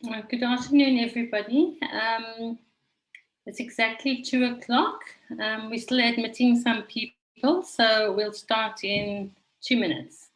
Good afternoon, everybody. It's exactly 2 o'clock. We're still admitting some people, so we'll start in 2 minutes.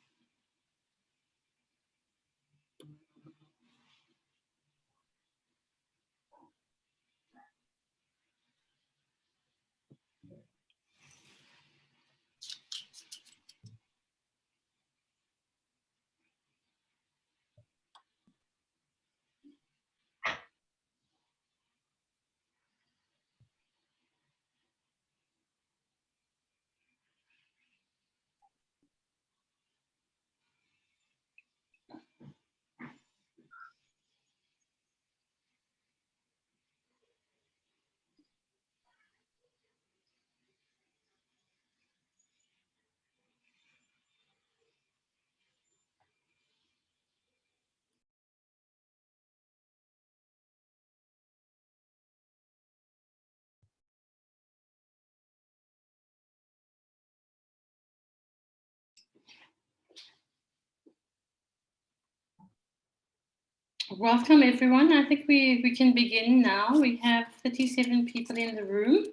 Welcome, everyone. I think we can begin now. We have 37 people in the room.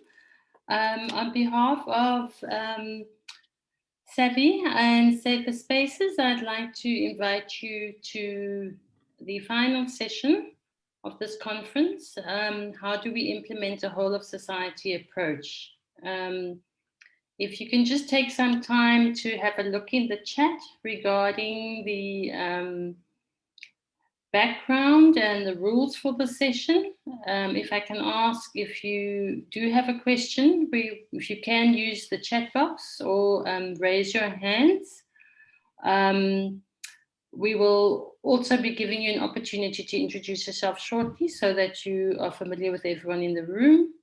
On behalf of Savvy and SaferSpaces, I'd like to invite you to the final session of this conference. How do we implement a whole of society approach? If you can just take some time to have a look in the chat regarding the background and the rules for the session. If I can ask, if you do have a question, if you can use the chat box or raise your hands. We will also be giving you an opportunity to introduce yourself shortly so that you are familiar with everyone in the room,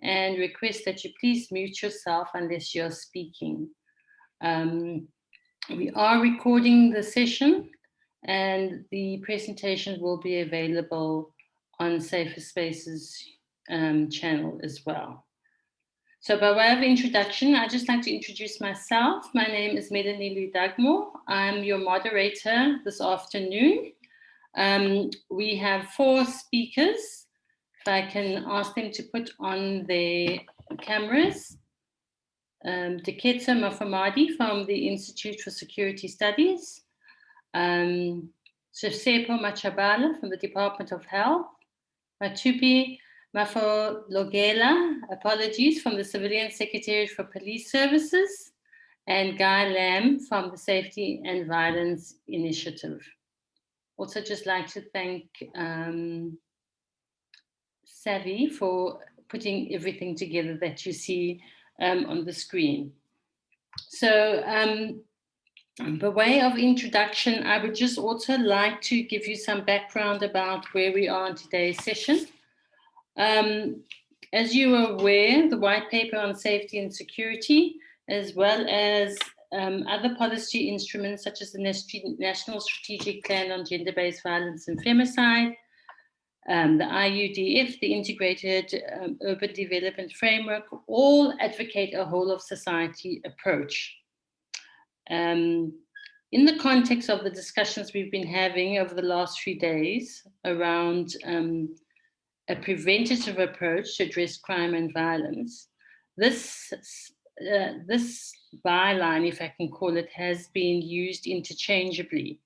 and request that you please mute yourself unless you're speaking. We are recording the session, and the presentation will be available on SaferSpaces channel as well. So by way of introduction, I'd just like to introduce myself. My name is Melanie Ludagmo. I'm your moderator this afternoon. We have 4 speakers. If I can ask them to put on their cameras. Diketso Mufamadi from the Institute for Security Studies. Tshepiso Machabaphala from the Department of Health. Mothupi Mafologela, apologies, from the Civilian Secretariat for Police Services. And Guy Lamb from the Safety and Violence Initiative. Also just like to thank Savvy for putting everything together that you see on the screen. So by way of introduction, I would just also like to give you some background about where we are in today's session. As you are aware, the white paper on safety and security, as well as other policy instruments such as the National Strategic Plan on Gender-Based Violence and Femicide, the IUDF, the Integrated Urban Development Framework, all advocate a whole of society approach. In the context of the discussions we've been having over the last few days around a preventative approach to address crime and violence, this byline, if I can call it, has been used interchangeably.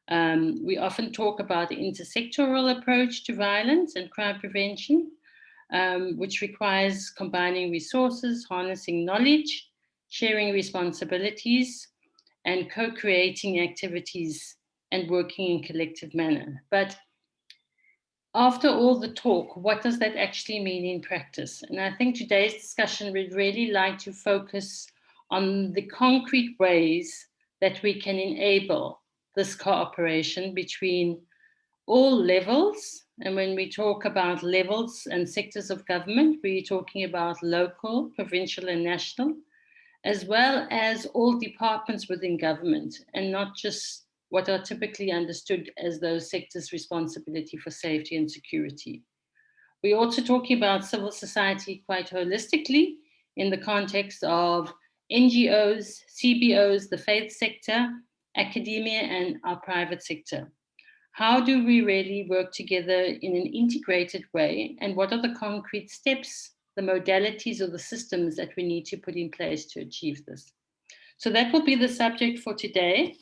We often talk about the intersectoral approach to violence and crime prevention, which requires combining resources, harnessing knowledge, sharing responsibilities, and co-creating activities and working in collective manner. But after all the talk, what does that actually mean in practice? And I think today's discussion would really like to focus on the concrete ways that we can enable this cooperation between all levels. And when we talk about levels and sectors of government, we're talking about local, provincial, and national, as well as all departments within government, and not just what are typically understood as those sectors' responsibility for safety and security. We're also talking about civil society quite holistically in the context of NGOs, CBOs, the faith sector, academia, and our private sector. How do we really work together in an integrated way? And what are the concrete steps, the modalities or the systems that we need to put in place to achieve this? So that will be the subject for today.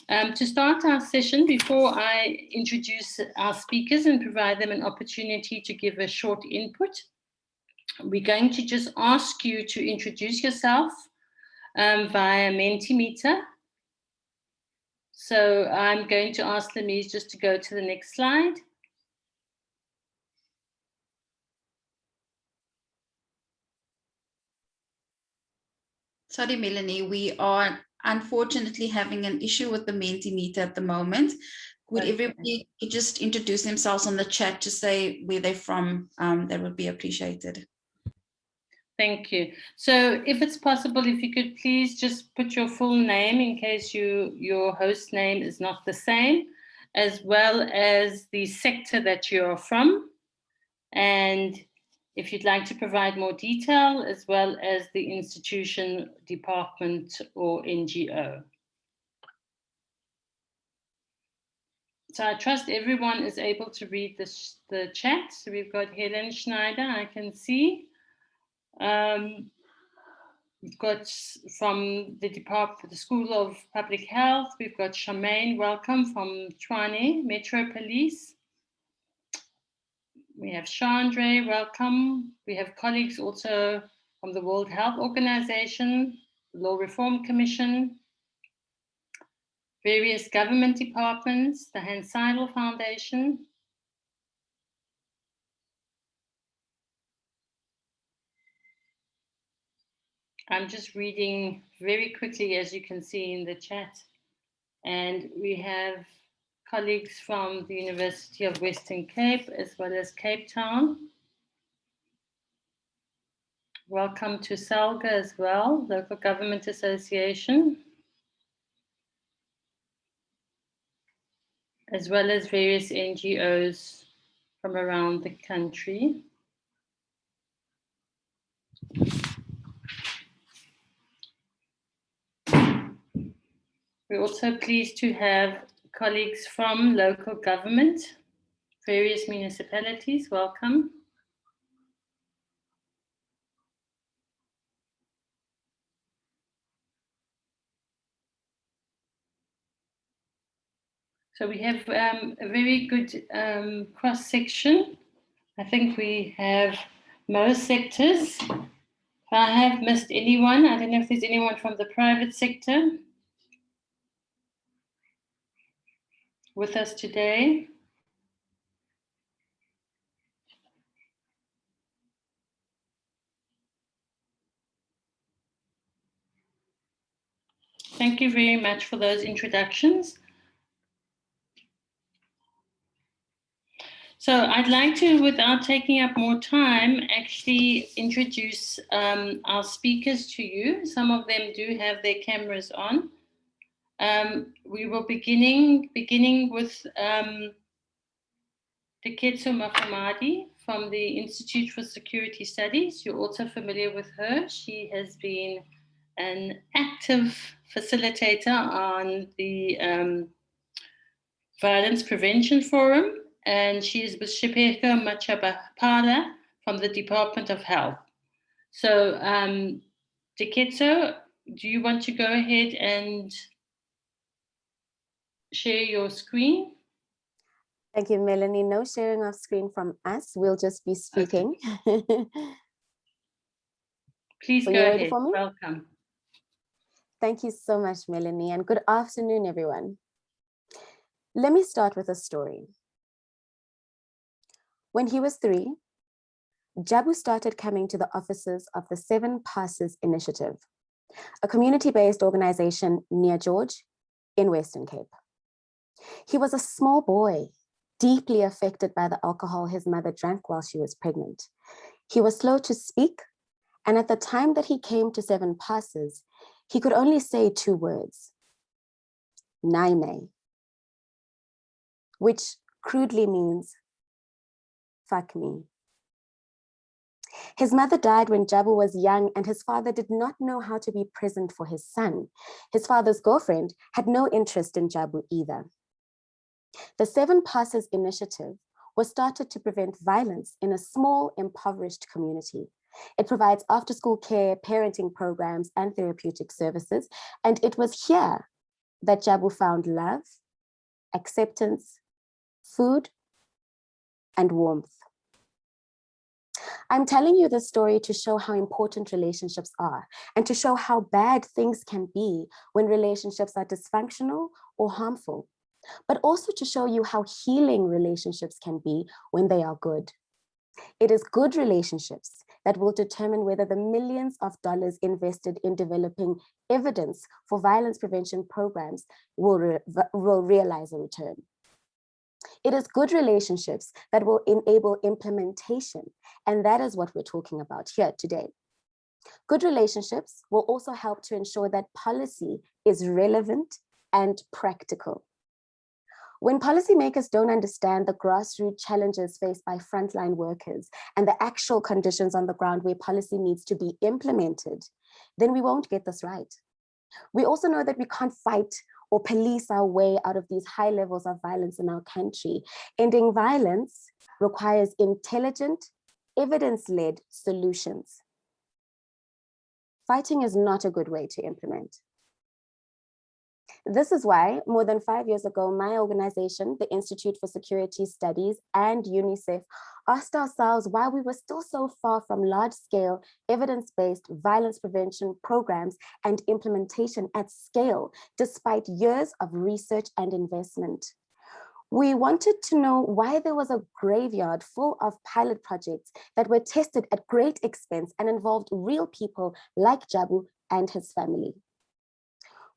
To start our session, before I introduce our speakers and provide them an opportunity to give a short input, we're going to just ask you to introduce yourself via Mentimeter. So I'm going to ask Lamise just to go to the next slide. Sorry, Melanie, we are unfortunately having an issue with the Mentimeter at the moment. Would everybody just introduce themselves on the chat to say where they're from? That would be appreciated. Thank you. So if it's possible, if you could please just put your full name in case your host name is not the same, as well as the sector that you're from. And if you'd like to provide more detail, as well as the institution, department, or NGO. So I trust everyone is able to read the chat. So we've got Helen Schneider, I can see. We've got from the department, the School of Public Health, we've got Charmaine, welcome, from Tshwane Metro Police. We have Chandra, welcome. We have colleagues also from the World Health Organization, the Law Reform Commission, various government departments, the Hans Seidel Foundation. I'm just reading very quickly, as you can see in the chat. And we have colleagues from the University of Western Cape, as well as Cape Town. Welcome to SALGA as well, Local Government Association, as well as various NGOs from around the country. We're also pleased to have colleagues from local government, various municipalities. Welcome. So we have a very good cross-section. I think we have most sectors. If I have missed anyone, I don't know if there's anyone from the private sector with us today. Thank you very much for those introductions. So I'd like to, without taking up more time, actually introduce our speakers to you. Some of them do have their cameras on. We will beginning with Diketso Mufamadi from the Institute for Security Studies. You're also familiar with her. She has been an active facilitator on the Violence Prevention Forum, and she is with Tshepiso Machabaphala from the Department of Health. So, Diketso, do you want to go ahead and share your screen? Thank you, Melanie. No sharing of screen from us. We'll just be speaking. Okay. Please go ahead. Welcome. Thank you so much, Melanie, and good afternoon, everyone. Let me start with a story. When he was 3, Jabu started coming to the offices of the 7 Passes Initiative, a community-based organization near George in Western Cape. He was a small boy, deeply affected by the alcohol his mother drank while she was pregnant. He was slow to speak, and at the time that he came to 7 Passes, he could only say 2 words, Naime, which crudely means, fuck me. His mother died when Jabu was young, and his father did not know how to be present for his son. His father's girlfriend had no interest in Jabu either. The 7 Passes initiative was started to prevent violence in a small, impoverished community. It provides after-school care, parenting programs, and therapeutic services. And it was here that Jabu found love, acceptance, food, and warmth. I'm telling you this story to show how important relationships are and to show how bad things can be when relationships are dysfunctional or harmful, but also to show you how healing relationships can be when they are good. It is good relationships that will determine whether the millions of dollars invested in developing evidence for violence prevention programs will realize a return. It is good relationships that will enable implementation, and that is what we're talking about here today. Good relationships will also help to ensure that policy is relevant and practical. When policymakers don't understand the grassroots challenges faced by frontline workers and the actual conditions on the ground where policy needs to be implemented, then we won't get this right. We also know that we can't fight or police our way out of these high levels of violence in our country. Ending violence requires intelligent, evidence-led solutions. Fighting is not a good way to implement. This is why, more than 5 years ago, my organization, the Institute for Security Studies, and UNICEF asked ourselves why we were still so far from large-scale, evidence-based violence prevention programs and implementation at scale, despite years of research and investment. We wanted to know why there was a graveyard full of pilot projects that were tested at great expense and involved real people like Jabu and his family.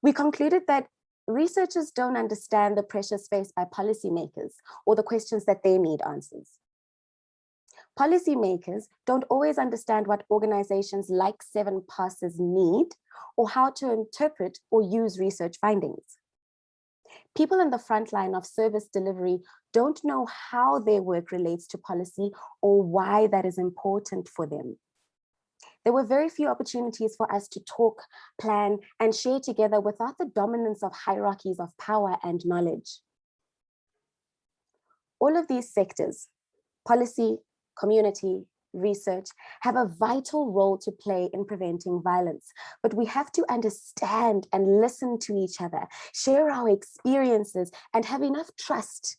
We concluded that researchers don't understand the pressures faced by policymakers or the questions that they need answers. Policymakers don't always understand what organizations like 7 Passes need or how to interpret or use research findings. People in the front line of service delivery don't know how their work relates to policy or why that is important for them. There were very few opportunities for us to talk, plan, and share together without the dominance of hierarchies of power and knowledge. All of these sectors, policy, community, research, have a vital role to play in preventing violence, but we have to understand and listen to each other, share our experiences, and have enough trust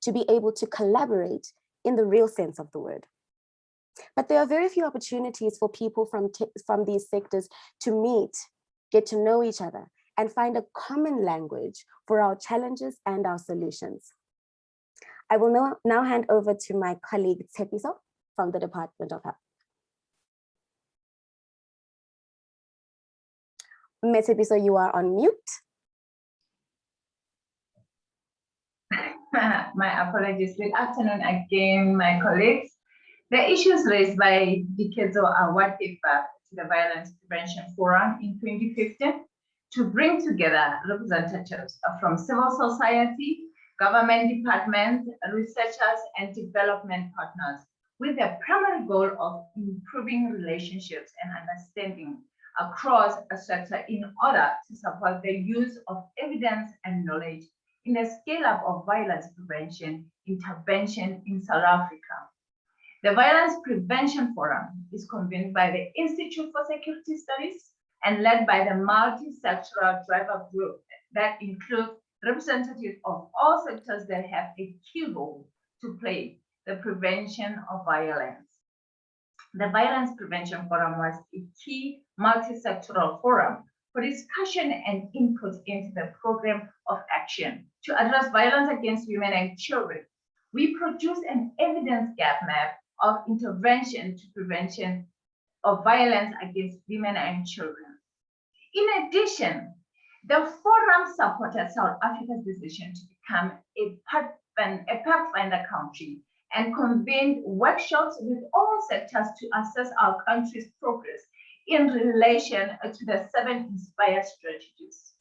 to be able to collaborate in the real sense of the word. But there are very few opportunities for people from these sectors to meet, get to know each other, and find a common language for our challenges and our solutions. I will now hand over to my colleague Tshepiso from the Department of Health. Tshepiso, you are on mute. My apologies. Good afternoon again, my colleagues. The issues raised by Diketso are what gave birth to the Violence Prevention Forum in 2015 to bring together representatives from civil society, government departments, researchers, and development partners with the primary goal of improving relationships and understanding across a sector in order to support the use of evidence and knowledge in the scale-up of violence prevention intervention in South Africa. The Violence Prevention Forum is convened by the Institute for Security Studies and led by the Multi-Sectoral Driver Group that includes representatives of all sectors that have a key role to play the prevention of violence. The Violence Prevention Forum was a key multi-sectoral forum for discussion and input into the program of action to address violence against women and children. We produced an evidence gap map of intervention to prevention of violence against women and children. In addition, the forum supported South Africa's decision to become a pathfinder country and convened workshops with all sectors to assess our country's progress in relation to the 7 inspired strategies.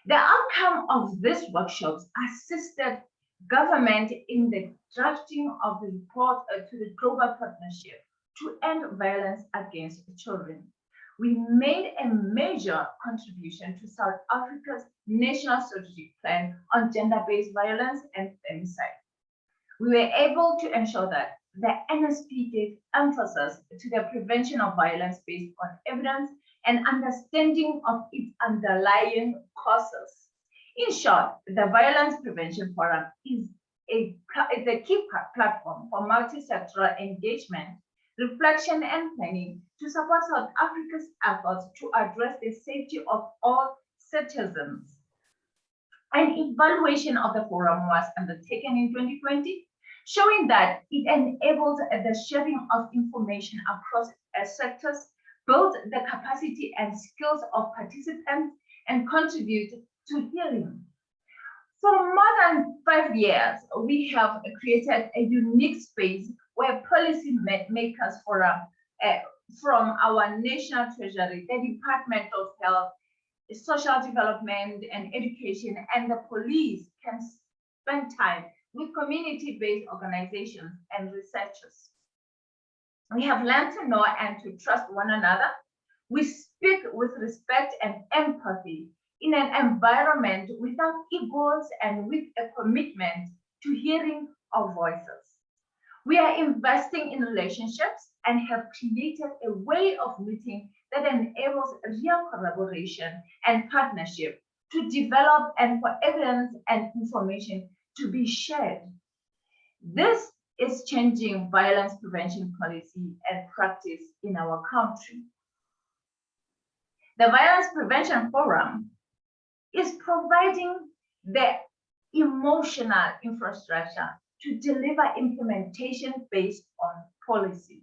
The outcome of these workshops assisted government in the drafting of the report to the Global Partnership to End Violence Against Children, we made a major contribution to South Africa's National Strategic Plan on Gender-Based Violence and Femicide. We were able to ensure that the NSP gave emphasis to the prevention of violence based on evidence and understanding of its underlying causes. In short, the Violence Prevention Forum is a key platform for multi-sectoral engagement, reflection, and planning to support South Africa's efforts to address the safety of all citizens. An evaluation of the forum was undertaken in 2020, showing that it enabled the sharing of information across sectors, built the capacity and skills of participants, and contribute to healing. For more than 5 years, we have created a unique space where policy makers from our National Treasury, the Department of Health, Social Development and Education, and the police can spend time with community-based organizations and researchers. We have learned to know and to trust one another. We speak with respect and empathy in an environment without egos and with a commitment to hearing our voices. We are investing in relationships and have created a way of meeting that enables real collaboration and partnership to develop and for evidence and information to be shared. This is changing violence prevention policy and practice in our country. The Violence Prevention Forum is providing the emotional infrastructure to deliver implementation based on policy.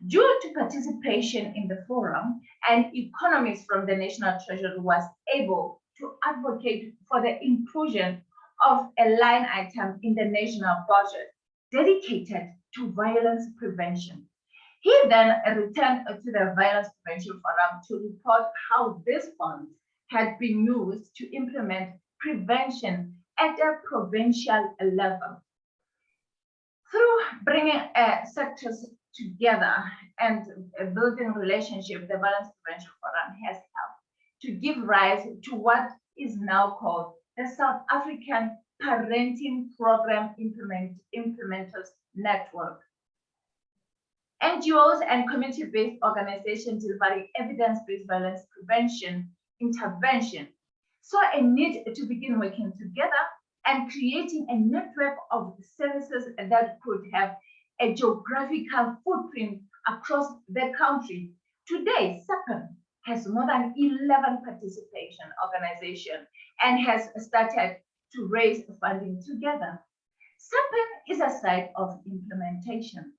Due to participation in the forum, an economist from the National Treasury was able to advocate for the inclusion of a line item in the national budget dedicated to violence prevention. He then returned to the Violence Prevention Forum to report how this fund had been used to implement prevention at a provincial level. Through bringing sectors together and building relationships, the Violence Prevention Forum has helped to give rise to what is now called the South African Parenting Program Implementers Network. NGOs and community-based organizations delivering evidence-based violence prevention intervention saw a need to begin working together and creating a network of services that could have a geographical footprint across the country. Today, SAPN has more than 11 participation organizations and has started to raise funding together. SAPN is a site of implementation.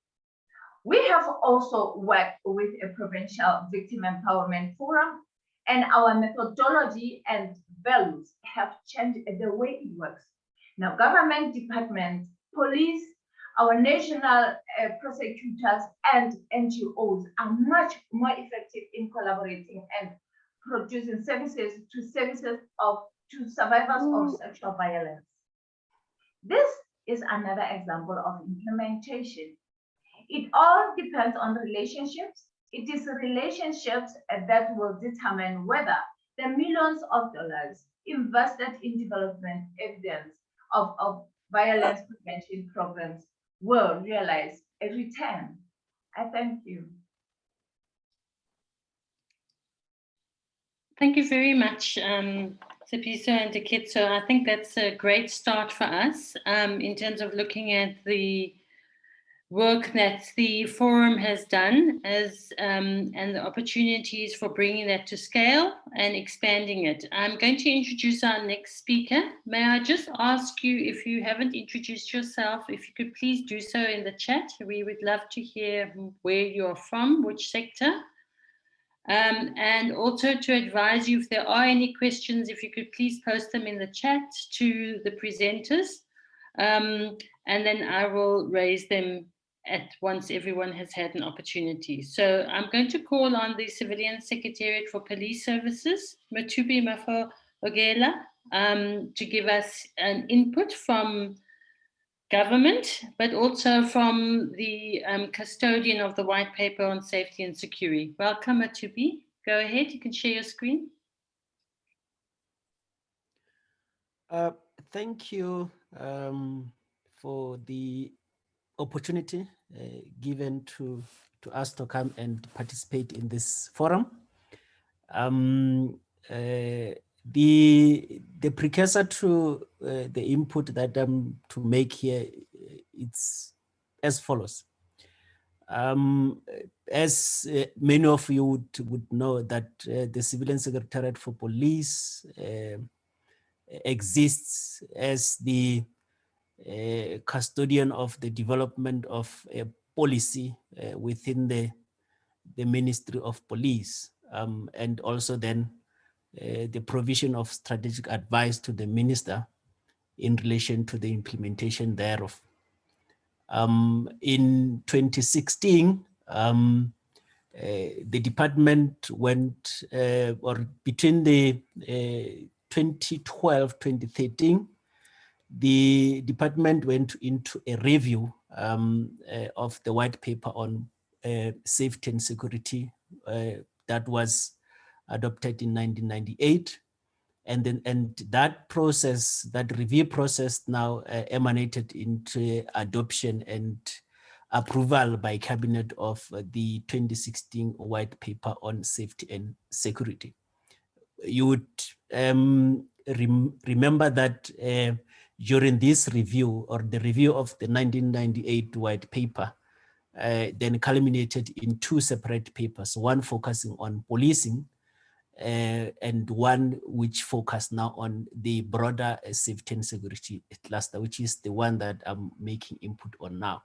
We have also worked with a provincial victim empowerment forum, and our methodology and values have changed the way it works. Now, government departments, police, our national prosecutors, and NGOs are much more effective in collaborating and producing services to survivors of sexual violence. This is another example of implementation. It all depends on relationships. It is relationships that will determine whether the millions of dollars invested in development evidence of violence prevention programs will realize a return. I thank you. Thank you very much, Tshepiso and Diketso. I think that's a great start for us in terms of looking at the work that the forum has done and the opportunities for bringing that to scale and expanding it. I'm going to introduce our next speaker. May I just ask you, if you haven't introduced yourself, if you could please do so in the chat. We would love to hear where you're from, which sector. And also to advise you, if there are any questions, if you could please post them in the chat to the presenters, and then I will raise them at once everyone has had an opportunity. So I'm going to call on the Civilian Secretariat for Police Services, Mothupi Mafologela, to give us an input from government, but also from the custodian of the white paper on safety and security. Welcome, Mothupi. Go ahead, you can share your screen. Thank you for the opportunity given to us to come and participate in this forum. The precursor to the input that I'm to make here, it's as follows. As many of you would know that the Civilian Secretariat for Police exists as the custodian of the development of a policy within the Ministry of Police, and also then the provision of strategic advice to the minister in relation to the implementation thereof. In 2016, the department went, or between the 2012-2013, the department went into a review of the white paper on safety and security that was adopted in 1998. And that process, that review process now emanated into adoption and approval by cabinet of the 2016 white paper on safety and security. You would remember that during this review, or the review of the 1998 white paper, then culminated in two separate papers, one focusing on policing and one which focused now on the broader safety and security cluster, which is the one that I'm making input on now.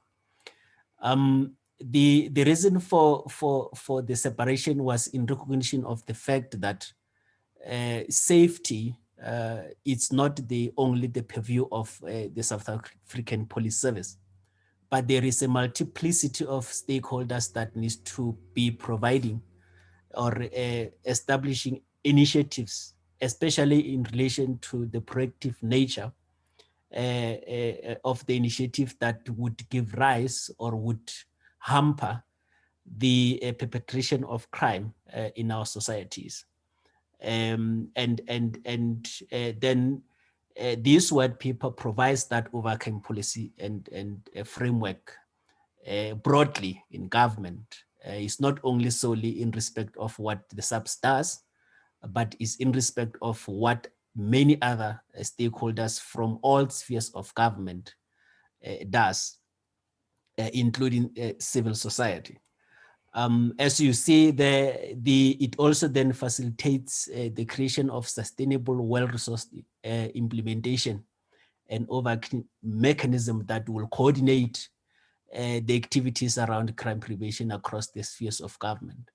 The reason for the separation was in recognition of the fact that safety it's not only the purview of the South African Police Service, but there is a multiplicity of stakeholders that needs to be providing or establishing initiatives, especially in relation to the proactive nature of the initiative that would give rise or would hamper the perpetration of crime in our societies. And then this white paper provides that overcome policy and a framework broadly in government. It's not only solely in respect of what the SAPS does, but is in respect of what many other stakeholders from all spheres of government does, including civil society. As you see, it also then facilitates the creation of sustainable, well-resourced implementation and overcome mechanism that will coordinate the activities around crime prevention across the spheres of government,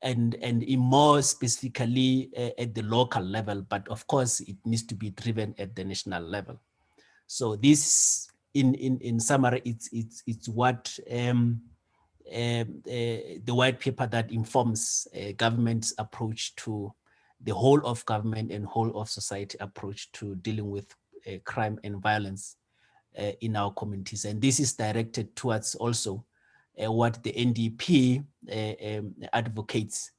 and in more specifically at the local level, but of course it needs to be driven at the national level. So this, in summary, it's what the white paper that informs government's approach to the whole of government and whole of society approach to dealing with crime and violence in our communities. And this is directed towards also what the NDP advocates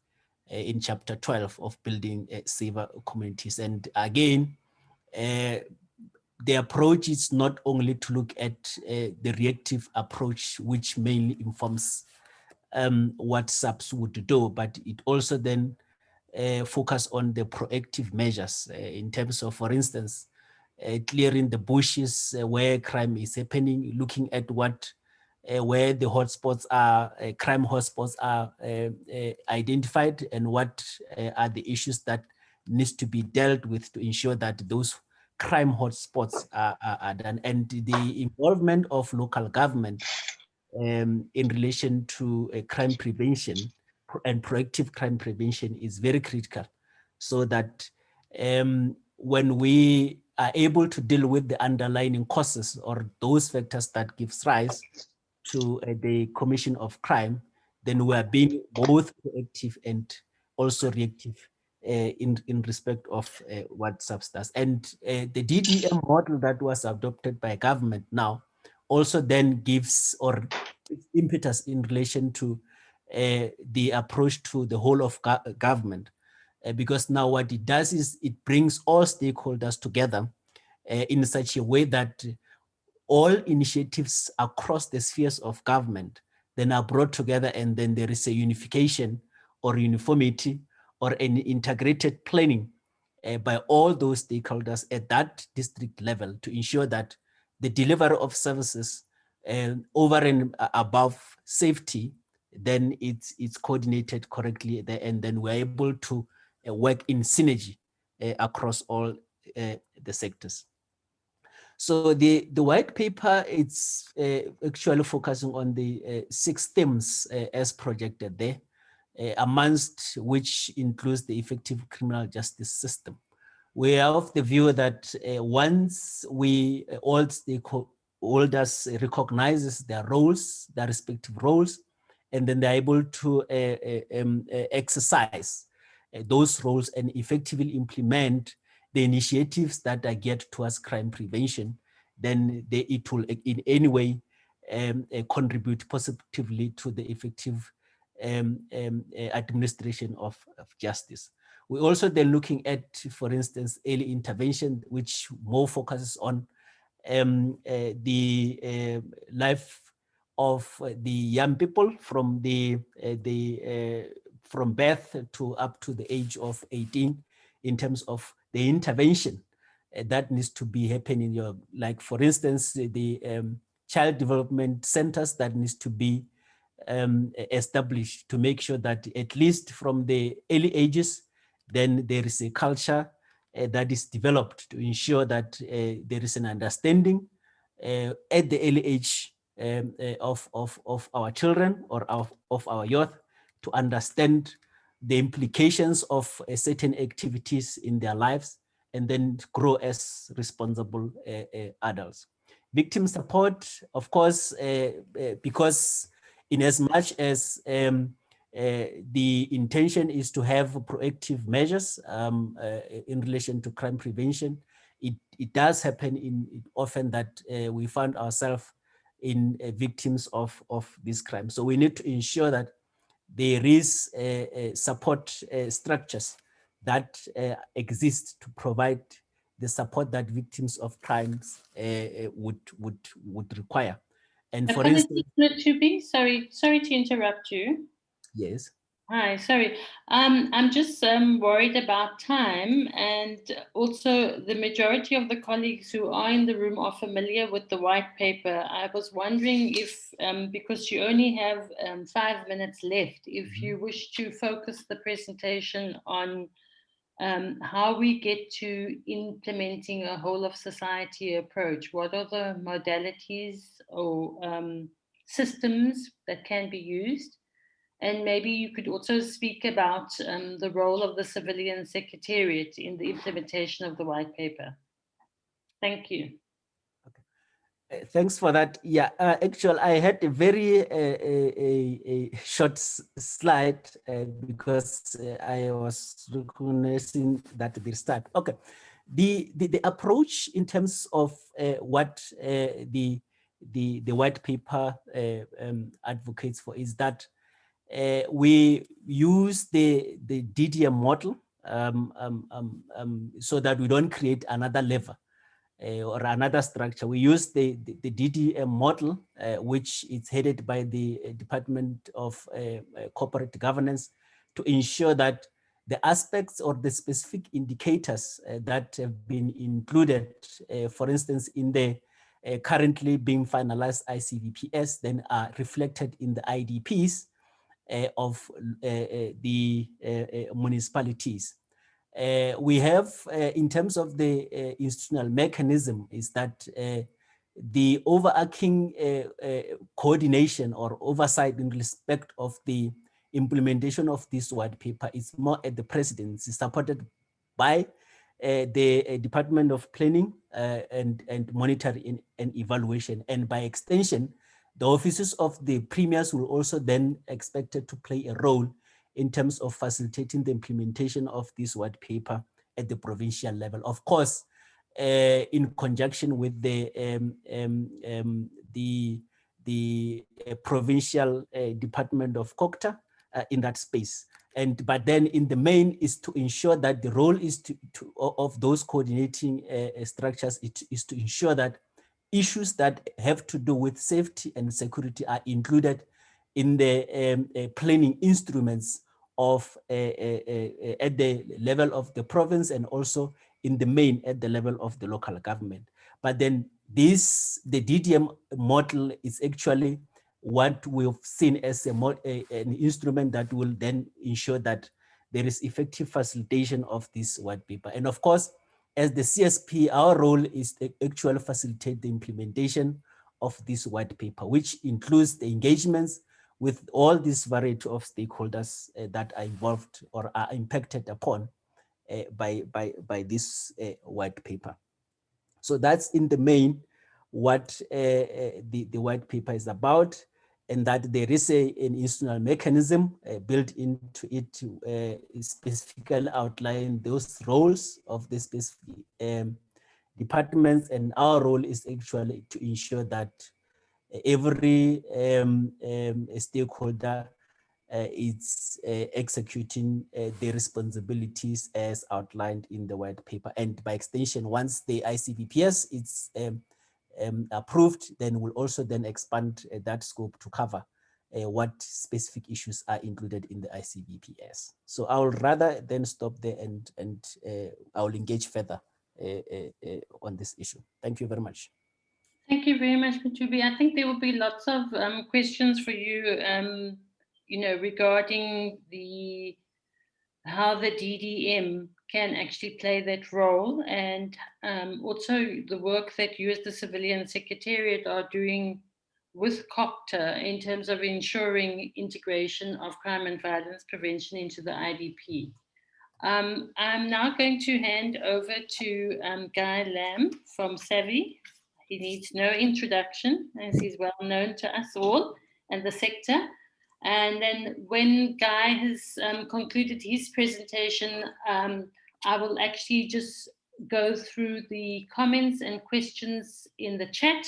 in chapter 12 of building safer communities. And again, the approach is not only to look at the reactive approach, which mainly informs what SAPS would do, but it also then focus on the proactive measures in terms of, for instance, clearing the bushes where crime is happening, looking at what where the hotspots are, crime hotspots are identified, and what are the issues that needs to be dealt with to ensure that those crime hotspots are done. And the involvement of local government in relation to crime prevention and proactive crime prevention is very critical, so that when we are able to deal with the underlying causes or those factors that gives rise to the commission of crime, then we are being both proactive and also reactive in respect of what SAPS does. And the DDM model that was adopted by government now also then gives or impetus in relation to the approach to the whole of government, because now what it does is it brings all stakeholders together in such a way that all initiatives across the spheres of government then are brought together, and then there is a unification or uniformity or an integrated planning by all those stakeholders at that district level to ensure that the delivery of services over and above safety, then it's coordinated correctly there, and then we're able to work in synergy across all the sectors. So the white paper, it's actually focusing on the 6 themes as projected there, amongst which includes the effective criminal justice system. We are of the view that once we all stakeholders recognizes their roles, their respective roles, and then they're able to exercise those roles and effectively implement the initiatives that are geared towards crime prevention, then it will in any way contribute positively to the effective administration of justice. We're also then looking at, for instance, early intervention, which more focuses on the life of the young people from from birth to up to the age of 18, in terms of the intervention that needs to be happening. Like, for instance, the child development centers that needs to be established to make sure that at least from the early ages, then there is a culture that is developed to ensure that there is an understanding at the early age of our children or of our youth, to understand the implications of certain activities in their lives, and then grow as responsible adults. Victim support, of course, because in as much as the intention is to have proactive measures in relation to crime prevention, it does happen often that we find ourselves in victims of this crime. So we need to ensure that there is support structures that exist to provide the support that victims of crimes would require. And for instance, Mothupi, sorry to interrupt you. Yes. Hi, sorry. I'm just worried about time, and also the majority of the colleagues who are in the room are familiar with the white paper. I was wondering if, because you only have 5 minutes left, if you wish to focus the presentation on how we get to implementing a whole of society approach. What are the modalities or systems that can be used? And maybe you could also speak about the role of the Civilian Secretariat in the implementation of the white paper. Thank you. Okay. Thanks for that. Yeah, actually, I had a very a short slide because I was recognizing that at the start. Okay, the approach in terms of what the white paper advocates for is that we use the DDM model so that we don't create another lever or another structure. We use the DDM model, which is headed by the Department of Corporate Governance, to ensure that the aspects or the specific indicators that have been included, for instance, in the currently being finalized ICVPS, then are reflected in the IDPs of the municipalities. We have, in terms of the institutional mechanism, is that the overarching coordination or oversight in respect of the implementation of this white paper is more at the presidency, supported by the Department of Planning and Monitoring and Evaluation, and by extension, the offices of the premiers will also then expected to play a role in terms of facilitating the implementation of this white paper at the provincial level. Of course, in conjunction with the the provincial department of COCTA in that space. But then in the main is to ensure that the role is of those coordinating structures is to ensure that issues that have to do with safety and security are included in the planning instruments of at the level of the province and also in the main at the level of the local government. But then the DDM model is actually what we've seen as an instrument that will then ensure that there is effective facilitation of this white paper. And of course, as the CSP, our role is to actually facilitate the implementation of this white paper, which includes the engagements with all this variety of stakeholders that are involved or are impacted upon by this white paper. So that's in the main what the white paper is about, and that there is an institutional mechanism built into it to specifically outline those roles of the specific departments. And our role is actually to ensure that every stakeholder is executing the responsibilities as outlined in the white paper. And by extension, once the ICBPS is approved, then we'll also then expand that scope to cover what specific issues are included in the ICBPS. So I'll rather then stop there and I'll engage further on this issue. Thank you very much. Thank you very much, Mothupi. I think there will be lots of questions for you, regarding how the DDM can actually play that role, and also the work that you as the Civilian Secretariat are doing with COCTA in terms of ensuring integration of crime and violence prevention into the IDP. I'm now going to hand over to Guy Lamb from Savvy. He needs no introduction, as he's well known to us all and the sector. And then when Guy has concluded his presentation, I will actually just go through the comments and questions in the chat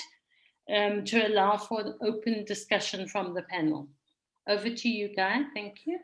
to allow for the open discussion from the panel. Over to you, Guy. Thank you.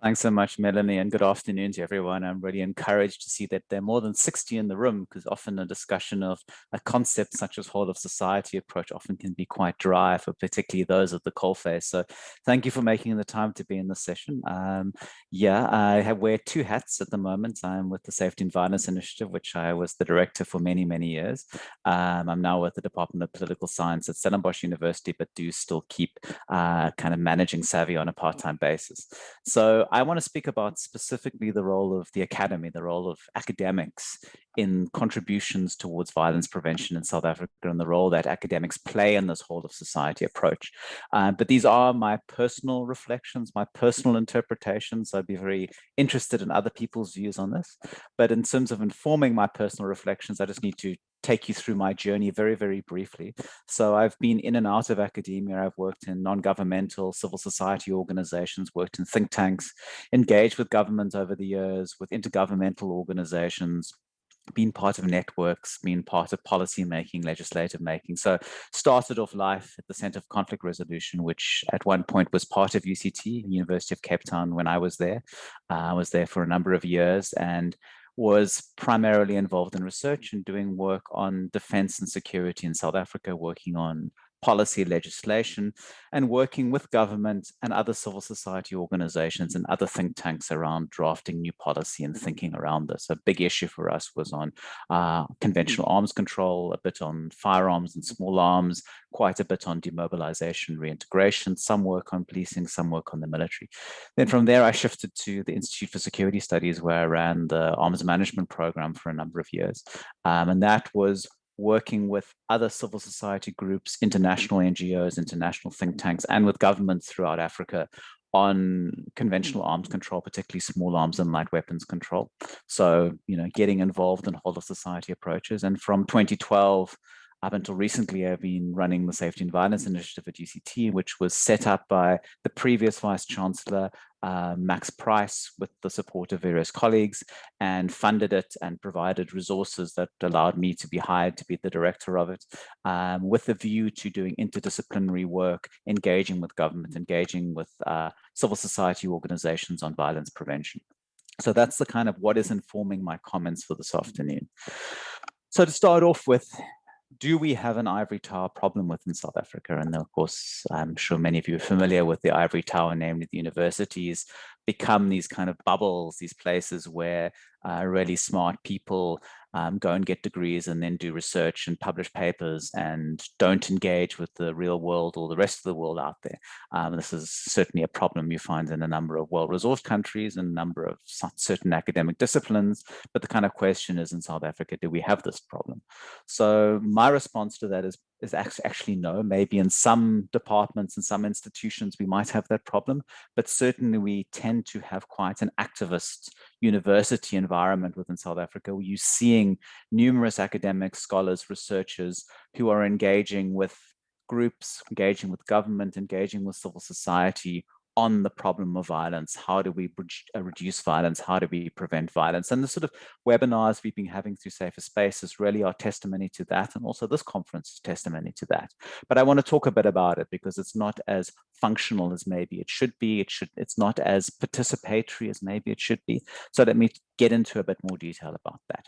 Thanks so much, Melanie, and good afternoon to everyone. I'm really encouraged to see that there are more than 60 in the room, because often a discussion of a concept such as whole of society approach often can be quite dry for particularly those of the coalface. So thank you for making the time to be in this session. I wear two hats at the moment. I'm with the Safety and Violence Initiative, which I was the director for many, many years. I'm now with the Department of Political Science at Stellenbosch University, but do still keep kind of managing Savvy on a part-time basis. So I want to speak about specifically the role of the academy, the role of academics in contributions towards violence prevention in South Africa, and the role that academics play in this whole of society approach. But these are my personal reflections, my personal interpretations. I'd be very interested in other people's views on this. But in terms of informing my personal reflections, I just need to take you through my journey very, very briefly. So I've been in and out of academia. I've worked in non-governmental civil society organizations, worked in think tanks, engaged with government over the years, with intergovernmental organizations, been part of networks, been part of policy making, legislative making. So started off life at the Center for Conflict Resolution, which at one point was part of UCT, University of Cape Town, when I was there. I was there for a number of years and was primarily involved in research and doing work on defense and security in South Africa, working on policy legislation and working with government and other civil society organizations and other think tanks around drafting new policy and thinking around this. A big issue for us was on conventional arms control, a bit on firearms and small arms, quite a bit on demobilization, reintegration, some work on policing, some work on the military. Then from there, I shifted to the Institute for Security Studies, where I ran the arms management program for a number of years. And that was working with other civil society groups, international NGOs, international think tanks, and with governments throughout Africa on conventional arms control, particularly small arms and light weapons control. So, getting involved in whole of society approaches. And from 2012, up until recently, I've been running the Safety and Violence Initiative at UCT, which was set up by the previous Vice Chancellor, Max Price, with the support of various colleagues, and funded it and provided resources that allowed me to be hired to be the director of it, with a view to doing interdisciplinary work, engaging with government, engaging with civil society organizations on violence prevention. So that's the kind of what is informing my comments for this afternoon. So to start off with, do we have an ivory tower problem within South Africa? And of course, I'm sure many of you are familiar with the ivory tower, namely the universities become these kind of bubbles, these places where really smart people go and get degrees and then do research and publish papers and don't engage with the real world or the rest of the world out there. This is certainly a problem you find in a number of well-resourced countries and a number of certain academic disciplines. But the kind of question is, in South Africa, do we have this problem? So my response to that is actually no. Maybe in some departments and some institutions we might have that problem, but certainly we tend to have quite an activist university environment within South Africa, where you're seeing numerous academics, scholars, researchers who are engaging with groups, engaging with government, engaging with civil society on the problem of violence. How do we reduce violence? How do we prevent violence? And the sort of webinars we've been having through SaferSpaces really are testimony to that. And also this conference is testimony to that. But I want to talk a bit about it because it's not as functional as maybe it should be. It's not as participatory as maybe it should be. So let me get into a bit more detail about that.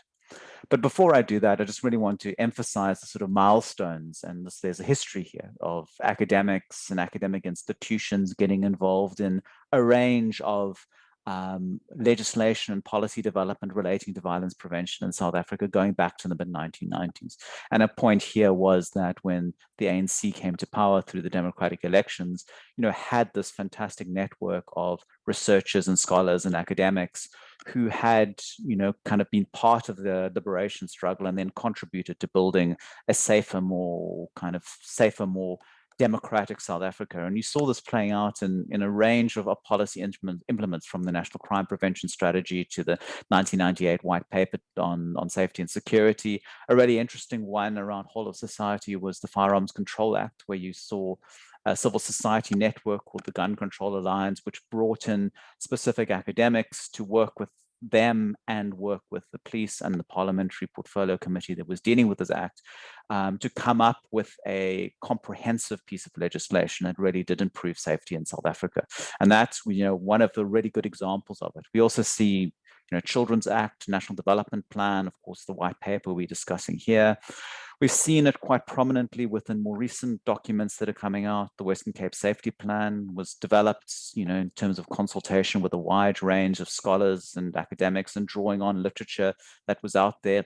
But before I do that, I just really want to emphasize the sort of milestones, and there's a history here of academics and academic institutions getting involved in a range of legislation and policy development relating to violence prevention in South Africa going back to the mid-1990s. And a point here was that when the ANC came to power through the democratic elections, had this fantastic network of researchers and scholars and academics who had, kind of been part of the liberation struggle and then contributed to building a safer, more democratic South Africa. And you saw this playing out in a range of policy implements, from the National Crime Prevention Strategy to the 1998 White Paper on safety and security. A really interesting one around whole of society was the Firearms Control Act, where you saw a civil society network called the Gun Control Alliance, which brought in specific academics to work with them and work with the police and the parliamentary portfolio committee that was dealing with this act to come up with a comprehensive piece of legislation that really did improve safety in South Africa. And that's one of the really good examples of it. We also see Children's Act, National Development Plan, of course, the white paper we're discussing here. We've seen it quite prominently within more recent documents that are coming out. The Western Cape Safety Plan was developed, in terms of consultation with a wide range of scholars and academics and drawing on literature that was out there.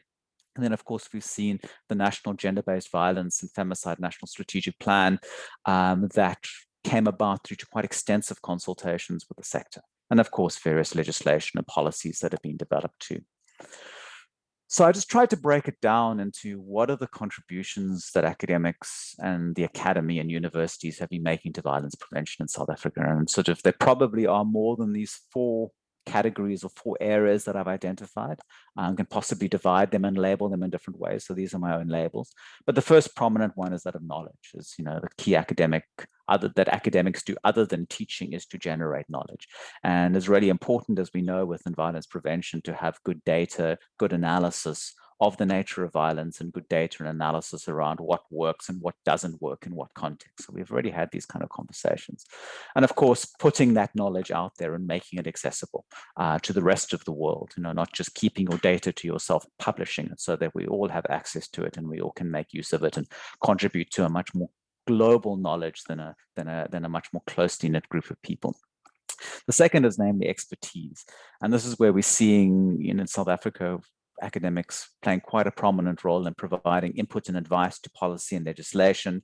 And then, of course, we've seen the National Gender-Based Violence and Femicide National Strategic Plan that came about through to quite extensive consultations with the sector. And of course, various legislation and policies that have been developed too. So I just tried to break it down into what are the contributions that academics and the academy and universities have been making to violence prevention in South Africa. And sort of there probably are more than these 4 categories or 4 areas that I've identified. I can possibly divide them and label them in different ways. So these are my own labels. But the first prominent one is that of knowledge, is the key that academics do other than teaching is to generate knowledge. And it's really important, as we know, within violence prevention to have good data, good analysis of the nature of violence, and good data and analysis around what works and what doesn't work in what context. So we've already had these kind of conversations. And of course, putting that knowledge out there and making it accessible to the rest of the world, not just keeping your data to yourself, publishing it so that we all have access to it and we all can make use of it and contribute to a much more global knowledge than a much more closely knit group of people. The second is namely expertise. And this is where we're seeing in South Africa, academics playing quite a prominent role in providing input and advice to policy and legislation,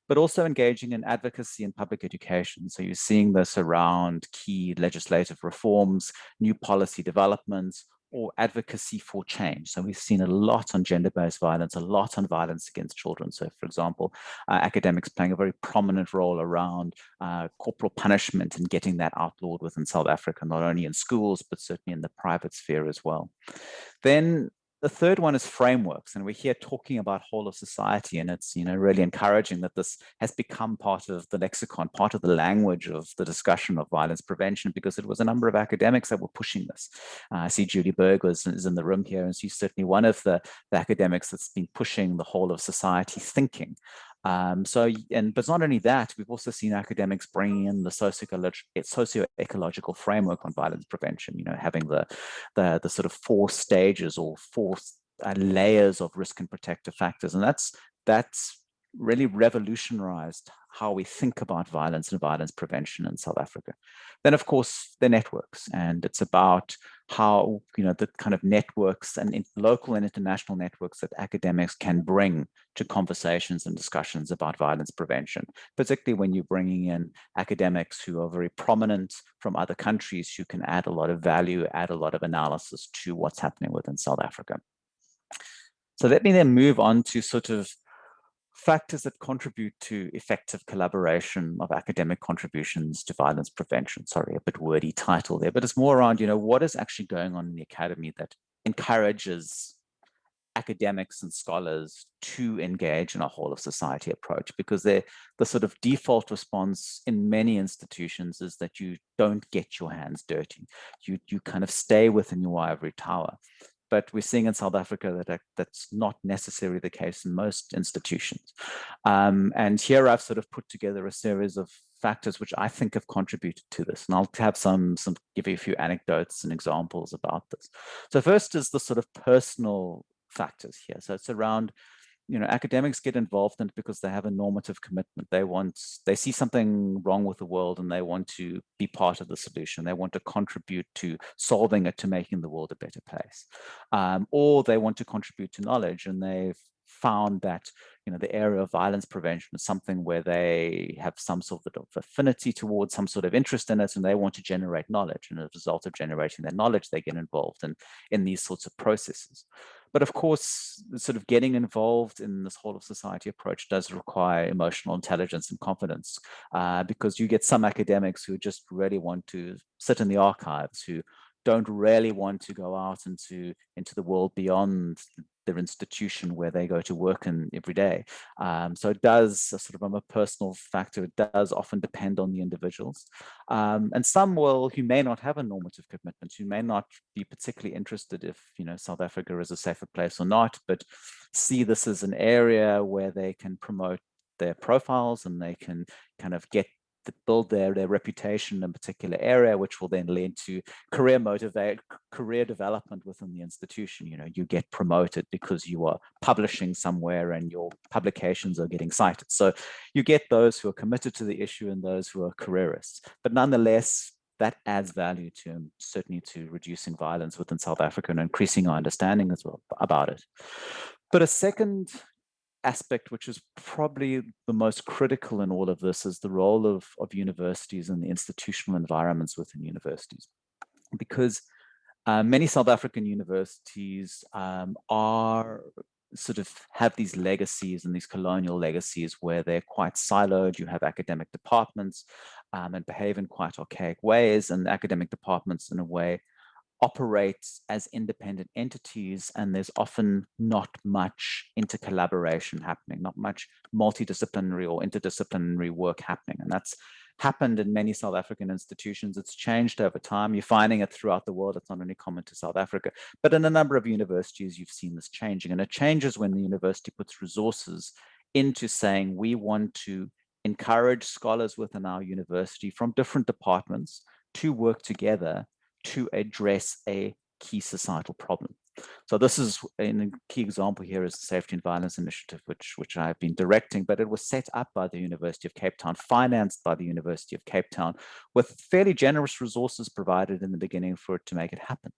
but also engaging in advocacy and public education. So you're seeing this around key legislative reforms, new policy developments, or advocacy for change. So we've seen a lot on gender-based violence, a lot on violence against children. So for example, academics playing a very prominent role around corporal punishment and getting that outlawed within South Africa, not only in schools, but certainly in the private sphere as well. Then The third one is frameworks, and we're here talking about whole of society, and it's really encouraging that this has become part of the lexicon, part of the language of the discussion of violence prevention, because it was a number of academics that were pushing this. I see Julie Berg is in the room here, and she's certainly one of the academics that's been pushing the whole of society thinking. But it's not only that, we've also seen academics bringing in the socio-ecological framework on violence prevention, having the sort of 4 stages or 4 layers of risk and protective factors. And that's really revolutionized how we think about violence and violence prevention in South Africa. Then, of course, the networks, and it's about how, the kind of networks and local and international networks that academics can bring to conversations and discussions about violence prevention, particularly when you're bringing in academics who are very prominent from other countries who can add a lot of value, add a lot of analysis to what's happening within South Africa. So let me then move on to sort of factors that contribute to effective collaboration of academic contributions to violence prevention. Sorry, a bit wordy title there, but it's more around, what is actually going on in the academy that encourages academics and scholars to engage in a whole of society approach, because the sort of default response in many institutions is that you don't get your hands dirty. You kind of stay within your ivory tower. But we're seeing in South Africa that that's not necessarily the case in most institutions. And here I've sort of put together a series of factors which I think have contributed to this. And I'll have give you a few anecdotes and examples about this. So first is the sort of personal factors here. So it's around, academics get involved in it because they have a normative commitment. They see something wrong with the world and they want to be part of the solution. They want to contribute to solving it, to making the world a better place. Or they want to contribute to knowledge, and they've found that the area of violence prevention is something where they have some sort of affinity towards, some sort of interest in it, and they want to generate knowledge. And as a result of generating that knowledge, they get involved in these sorts of processes. But of course, sort of getting involved in this whole of society approach does require emotional intelligence and confidence, because you get some academics who just really want to sit in the archives, who don't really want to go out into the world beyond their institution where they go to work every day. So it does, sort of a personal factor, it does often depend on the individuals. And some who may not have a normative commitment, who may not be particularly interested if, South Africa is a safer place or not, but see this as an area where they can promote their profiles and they can kind of build their reputation in a particular area, which will then lead to career development within the institution. You get promoted because you are publishing somewhere and your publications are getting cited. So you get those who are committed to the issue and those who are careerists. But nonetheless, that adds value to certainly to reducing violence within South Africa and increasing our understanding as well about it. But a second aspect, which is probably the most critical in all of this, is the role of universities and the institutional environments within universities. Because many South African universities are sort of have these legacies and these colonial legacies where they're quite siloed. You have academic departments and behave in quite archaic ways, and academic departments in a way operates as independent entities, and there's often not much intercollaboration happening, not much multidisciplinary or interdisciplinary work happening. And that's happened in many South African institutions. It's changed over time. You're finding it throughout the world. It's not only common to South Africa, but in a number of universities, you've seen this changing. And it changes when the university puts resources into saying, we want to encourage scholars within our university from different departments to work together to address a key societal problem. So this is a key example here is the Safety and Violence Initiative, which I've been directing, but it was set up by the University of Cape Town, financed by the University of Cape Town, with fairly generous resources provided in the beginning for it to make it happen.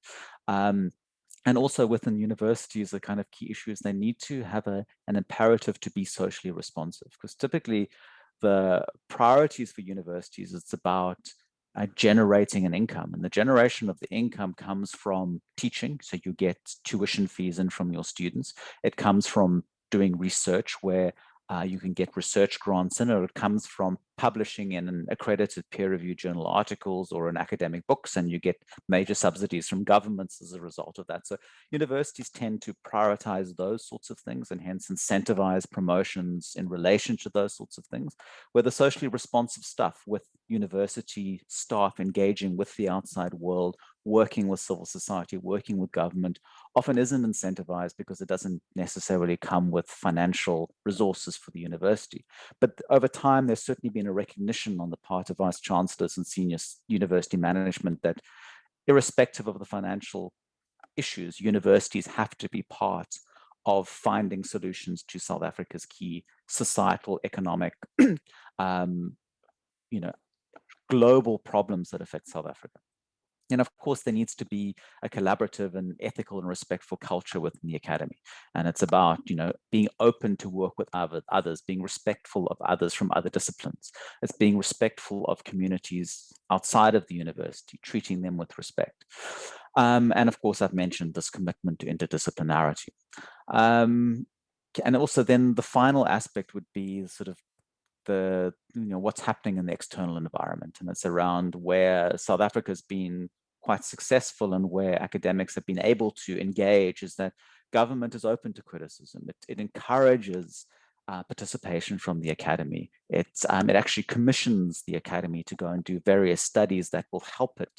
And also within universities, the kind of key issue is they need to have an imperative to be socially responsive, because typically the priorities for universities, it's about generating an income, and the generation of the income comes from teaching. So you get tuition fees in from your students. It comes from doing research where You can get research grants in, or it comes from publishing in an accredited peer-reviewed journal articles or in academic books, and you get major subsidies from governments as a result of that. So universities tend to prioritize those sorts of things and hence incentivize promotions in relation to those sorts of things, where the socially responsive stuff with university staff engaging with the outside world, working with civil society, working with government, often isn't incentivized because it doesn't necessarily come with financial resources for the university. But over time, there's certainly been a recognition on the part of vice chancellors and senior university management that irrespective of the financial issues, universities have to be part of finding solutions to South Africa's key societal, economic, global problems that affect South Africa. And of course, there needs to be a collaborative and ethical and respectful culture within the academy. And it's about, being open to work with others, being respectful of others from other disciplines. It's being respectful of communities outside of the university, treating them with respect. And of course, I've mentioned this commitment to interdisciplinarity. And also then the final aspect would be sort of what's happening in the external environment, and it's around where South Africa's been quite successful and where academics have been able to engage is that government is open to criticism. It encourages participation from the academy. It actually commissions the academy to go and do various studies that will help it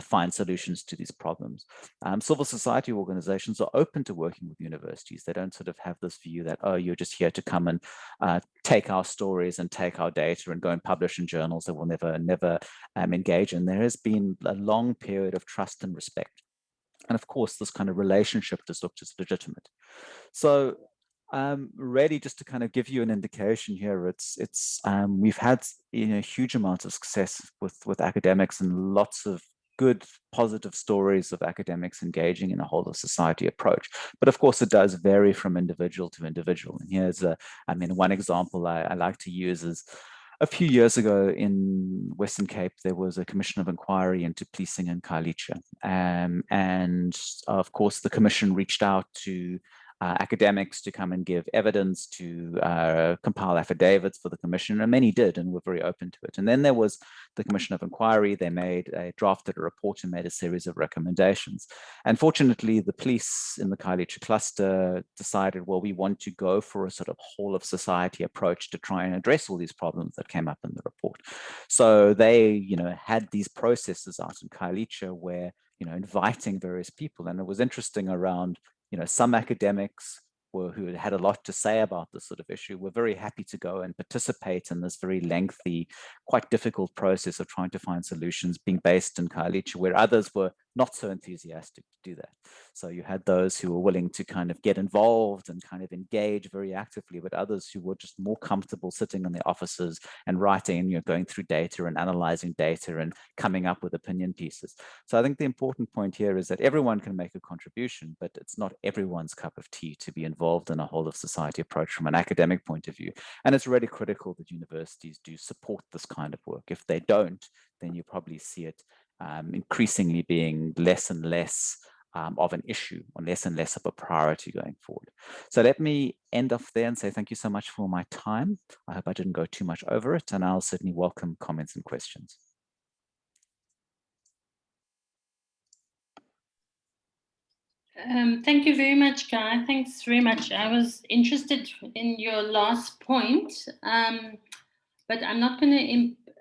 find solutions to these problems. Civil society organizations are open to working with universities. They don't sort of have this view that, oh, you're just here to come and take our stories and take our data and go and publish in journals that we'll never engage in. There has been a long period of trust and respect. And of course, this kind of relationship is looked as legitimate. So really, just to kind of give you an indication here, we've had huge amounts of success with academics and lots of good positive stories of academics engaging in a whole of society approach. But of course, it does vary from individual to individual. And here's one example I like to use is a few years ago in Western Cape, there was a commission of inquiry into policing in Cartilage. And of course, the commission reached out to academics to come and give evidence, to compile affidavits for the commission, and many did and were very open to it. And then there was the commission of inquiry. They drafted a report and made a series of recommendations. And fortunately, the police in the Cartilage cluster decided, well, we want to go for a sort of whole of society approach to try and address all these problems that came up in the report. So they, had these processes out in Cartilage where, inviting various people. And it was interesting around some academics who had a lot to say about this sort of issue were very happy to go and participate in this very lengthy, quite difficult process of trying to find solutions being based in Cartilage, where others were not so enthusiastic to do that. So you had those who were willing to kind of get involved and kind of engage very actively, but others who were just more comfortable sitting in their offices and writing, going through data and analyzing data and coming up with opinion pieces. So I think the important point here is that everyone can make a contribution, but it's not everyone's cup of tea to be involved in a whole of society approach from an academic point of view. And it's really critical that universities do support this kind of work. If they don't, then you probably see it increasingly being less and less of an issue, or less and less of a priority going forward. So let me end off there and say thank you so much for my time. I hope I didn't go too much over it, and I'll certainly welcome comments and questions. Thank you very much, Guy. Thanks very much. I was interested in your last point, but I'm not going to,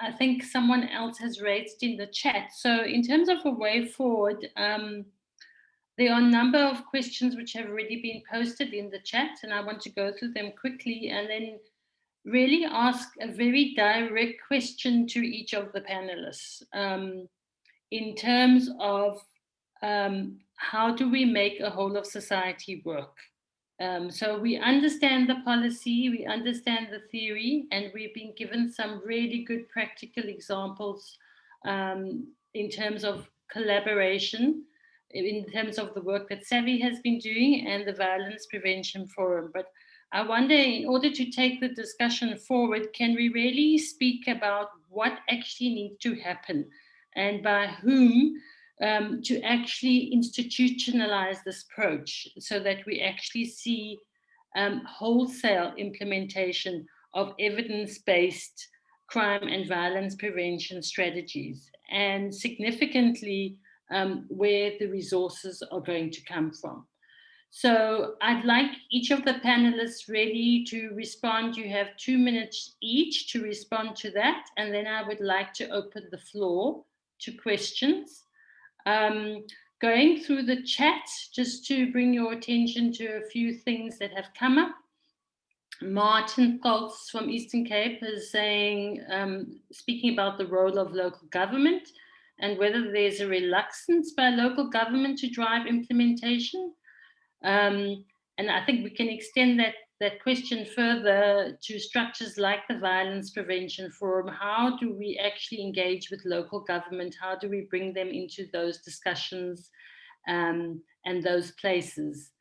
I think someone else has raised in the chat. So in terms of a way forward, there are a number of questions which have already been posted in the chat, and I want to go through them quickly and then really ask a very direct question to each of the panelists in terms of how do we make a whole of society work? So we understand the policy, we understand the theory, and we've been given some really good practical examples in terms of collaboration, in terms of the work that Savvy has been doing and the Violence Prevention Forum. But I wonder, in order to take the discussion forward, can we really speak about what actually needs to happen and by whom to actually institutionalize this approach so that we actually see wholesale implementation of evidence-based crime and violence prevention strategies, and significantly where the resources are going to come from. So I'd like each of the panelists really to respond. You have 2 minutes each to respond to that, and then I would like to open the floor to questions. Going through the chat, just to bring your attention to a few things that have come up. Martin Koltz from Eastern Cape is saying, speaking about the role of local government and whether there's a reluctance by local government to drive implementation. And I think we can extend that question further to structures like the Violence Prevention Forum. How do we actually engage with local government? How do we bring them into those discussions and those places?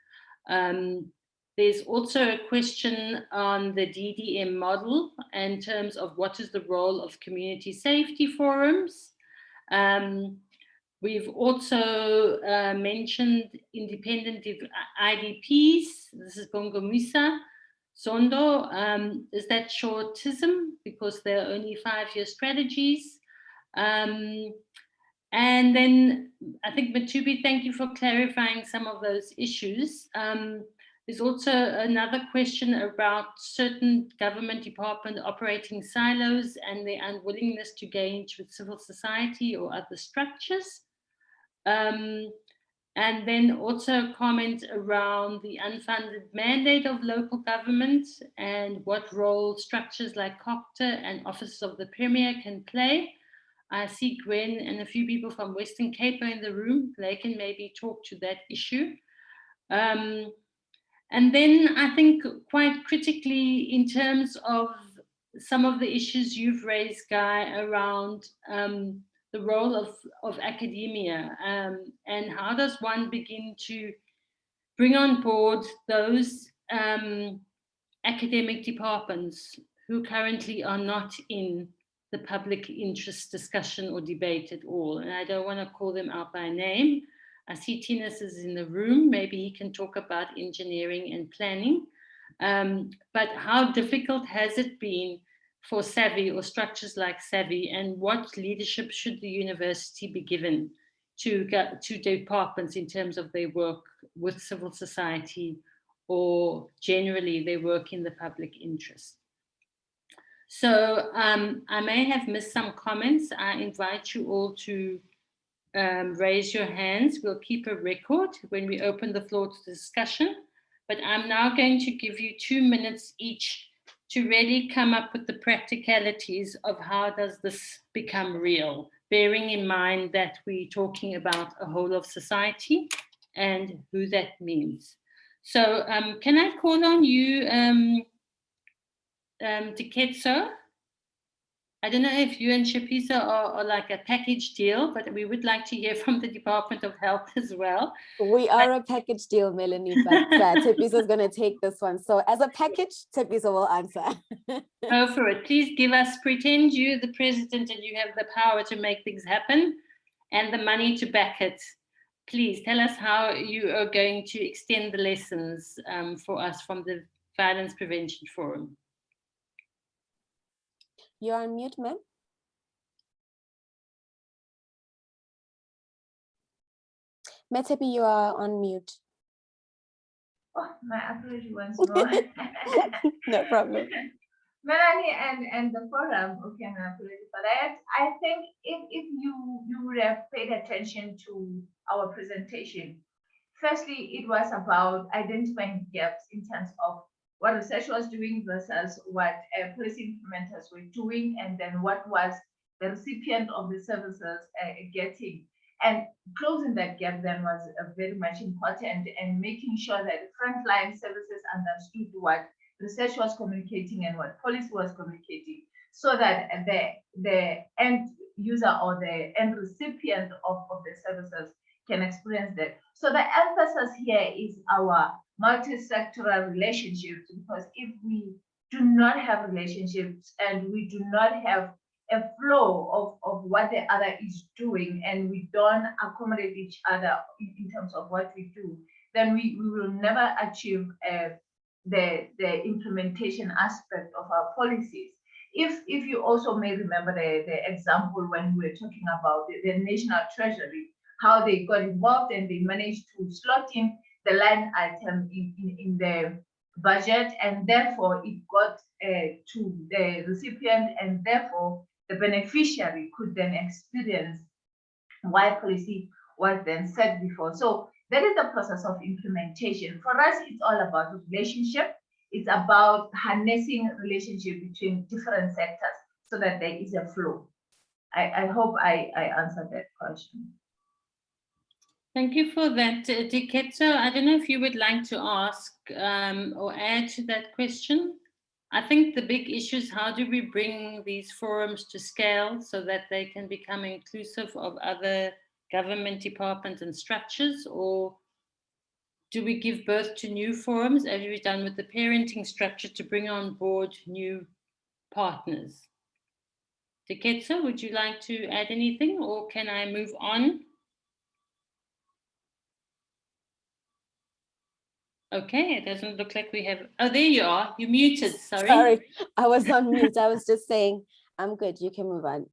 There's also a question on the DDM model in terms of what is the role of community safety forums. We've also mentioned independent IDPs. This is Bongomisa Zondo. Is that shortism because there are only 5-year strategies? And then I think Mothupi, thank you for clarifying some of those issues. There's also another question about certain government department operating silos and their unwillingness to engage with civil society or other structures. And then also a comment around the unfunded mandate of local government and what role structures like COCTA and Office of the Premier can play. I see Gwen and a few people from Western Cape are in the room. They can maybe talk to that issue. And then I think quite critically in terms of some of the issues you've raised, Guy, around the role of academia and how does one begin to bring on board those academic departments who currently are not in the public interest discussion or debate at all. And I don't want to call them out by name. I see Tinus is in the room. Maybe he can talk about engineering and planning. But how difficult has it been for Savvy or structures like Savvy, and what leadership should the university be given to departments in terms of their work with civil society or generally their work in the public interest? So I may have missed some comments. I invite you all to raise your hands. We'll keep a record when we open the floor to discussion. But I'm now going to give you 2 minutes each to really come up with the practicalities of how does this become real, bearing in mind that we're talking about a whole of society and who that means. So can I call on you, Diketso? I don't know if you and Tshepiso are like a package deal, but we would like to hear from the Department of Health as well. We are a package deal, Melanie, but Tshepiso is going to take this one. So as a package, Tshepiso will answer. Go for it. Please give us, pretend you're the president and you have the power to make things happen and the money to back it. Please tell us how you are going to extend the lessons for us from the Violence Prevention Forum. You're on mute, ma'am. Mothupi, you are on mute. Oh, my apology once more. No problem. Melanie and the forum, okay, my apology for that. I think if you would have paid attention to our presentation, firstly, it was about identifying gaps in terms of what research was doing versus what policy implementers were doing, and then what was the recipient of the services getting. And closing that gap then was very much important, and making sure that frontline services understood what research was communicating and what policy was communicating, so that the end user or the end recipient of the services can experience that. So the emphasis here is our multi-sectoral relationships, because if we do not have relationships and we do not have a flow of what the other is doing, and we don't accommodate each other in terms of what we do, then we will never achieve the implementation aspect of our policies. If you also may remember the example when we were talking about the National Treasury, how they got involved and they managed to slot in the line item in the budget, and therefore it got to the recipient, and therefore the beneficiary could then experience why policy was then set before. So that is the process of implementation. For us, it's all about relationship. It's about harnessing relationship between different sectors so that there is a flow. I hope I answered that question. Thank you for that, Diketso. I don't know if you would like to ask or add to that question. I think the big issue is how do we bring these forums to scale so that they can become inclusive of other government departments and structures, or do we give birth to new forums as we've done with the parenting structure to bring on board new partners? Diketso, would you like to add anything, or can I move on? Okay, it doesn't look like we have, oh, there you are, you're muted, sorry. Sorry, I was on mute. I was just saying, I'm good, you can move on.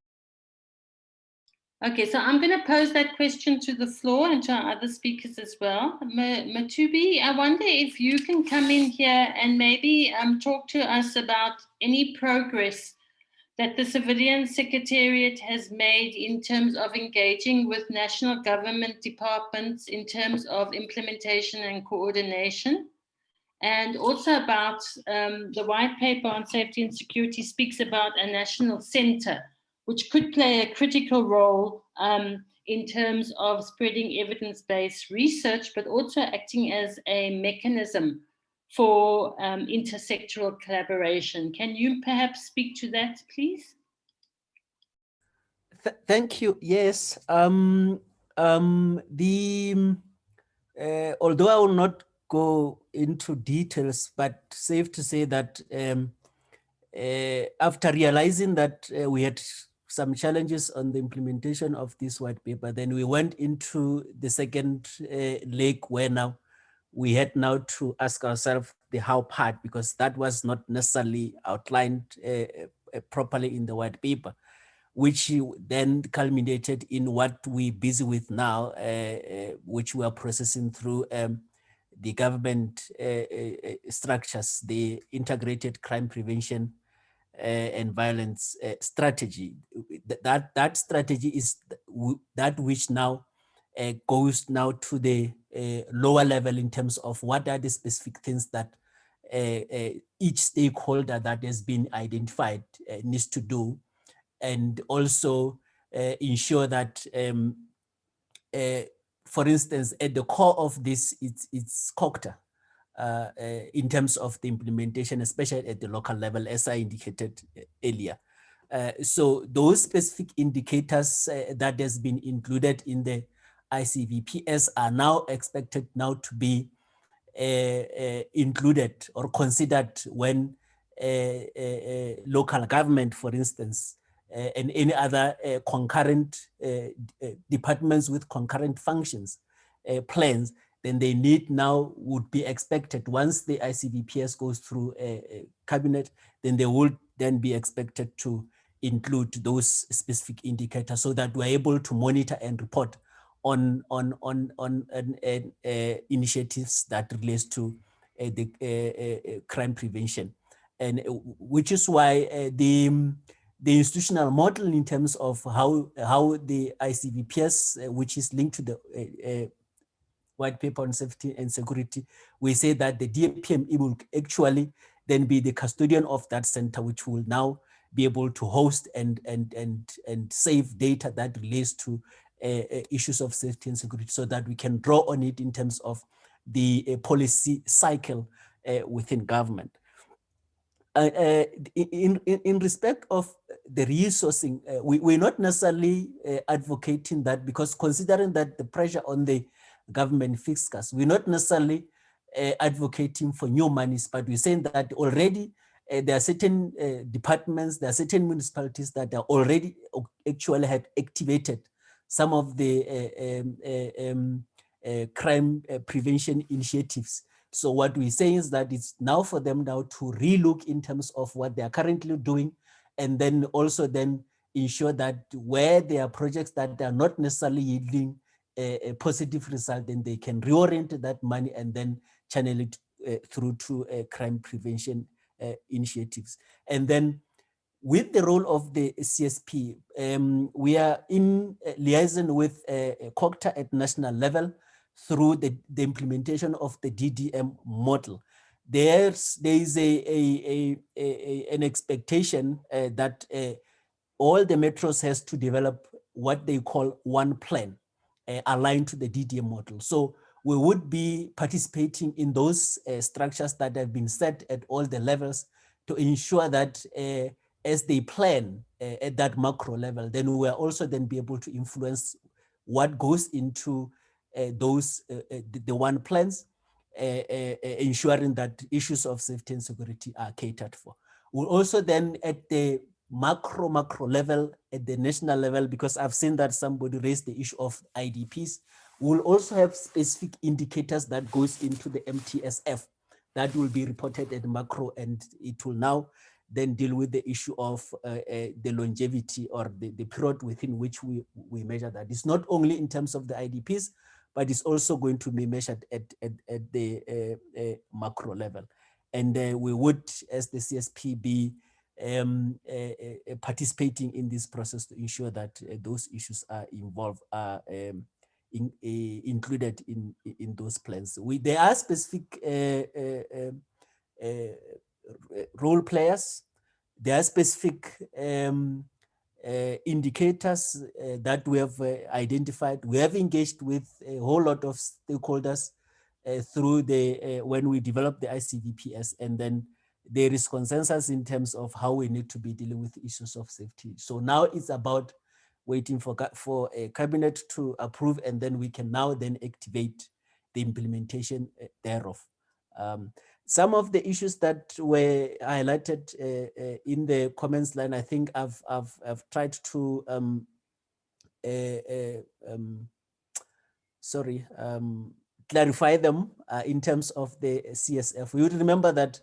Okay, so I'm going to pose that question to the floor and to our other speakers as well. Mothupi, I wonder if you can come in here and maybe talk to us about any progress that the Civilian Secretariat has made in terms of engaging with national government departments in terms of implementation and coordination. And also about the white paper on safety and security speaks about a national center, which could play a critical role in terms of spreading evidence-based research, but also acting as a mechanism for intersectoral collaboration. Can you perhaps speak to that, please? Thank you. Yes. Although I will not go into details, but safe to say that after realizing that we had some challenges on the implementation of this white paper, then we went into the second leg, where now we had now to ask ourselves the how part, because that was not necessarily outlined properly in the white paper, which then culminated in what we're busy with now, which we are processing through the government structures, the integrated crime prevention and violence strategy. That strategy is that which now goes now to the lower level in terms of what are the specific things that each stakeholder that has been identified needs to do, and also ensure that, for instance, at the core of this, it's COCTA in terms of the implementation, especially at the local level, as I indicated earlier. So those specific indicators that has been included in the ICVPS are now expected now to be included or considered when local government, for instance, and any other concurrent departments with concurrent functions plans, then they need now would be expected once the ICVPS goes through a cabinet, then they would then be expected to include those specific indicators so that we're able to monitor and report on initiatives that relates to the crime prevention, and which is why the institutional model in terms of how the ICVPS, which is linked to the white paper on safety and security, we say that the DAPME will actually then be the custodian of that center, which will now be able to host and save data that relates to issues of safety and security, so that we can draw on it in terms of the policy cycle within government. In respect of the resourcing, we're not necessarily advocating that, because considering that the pressure on the government fiscus, we're not necessarily advocating for new monies, but we're saying that already there are certain departments, there are certain municipalities that are already actually had activated some of the crime prevention initiatives So what we say is that it's now for them now to relook in terms of what they are currently doing, and then also then ensure that where there are projects that are not necessarily yielding a positive result, then they can reorient that money and then channel it through to crime prevention initiatives. And then with the role of the CSP, we are in liaison with COCTA at national level through the implementation of the DDM model. There is an expectation that all the metros has to develop what they call one plan aligned to the DDM model. So we would be participating in those structures that have been set at all the levels to ensure that as they plan at that macro level, then we will also then be able to influence what goes into the one plans, ensuring that issues of safety and security are catered for. We'll also then at the macro level, at the national level, because I've seen that somebody raised the issue of IDPs, we'll also have specific indicators that goes into the MTSF that will be reported at macro, and it will now then deal with the issue of the longevity or the period within which we measure that. It's not only in terms of the IDPs, but it's also going to be measured at the macro level. And we would, as the CSP, be participating in this process to ensure that those issues are involved, are included in those plans. There are specific role players. There are specific indicators that we have identified. We have engaged with a whole lot of stakeholders through the when we developed the ICVPS, and then there is consensus in terms of how we need to be dealing with issues of safety. So now it's about waiting for a cabinet to approve, and then we can now then activate the implementation thereof. Some of the issues that were highlighted in the comments line, I think I've tried to clarify them in terms of the CSF. We would remember that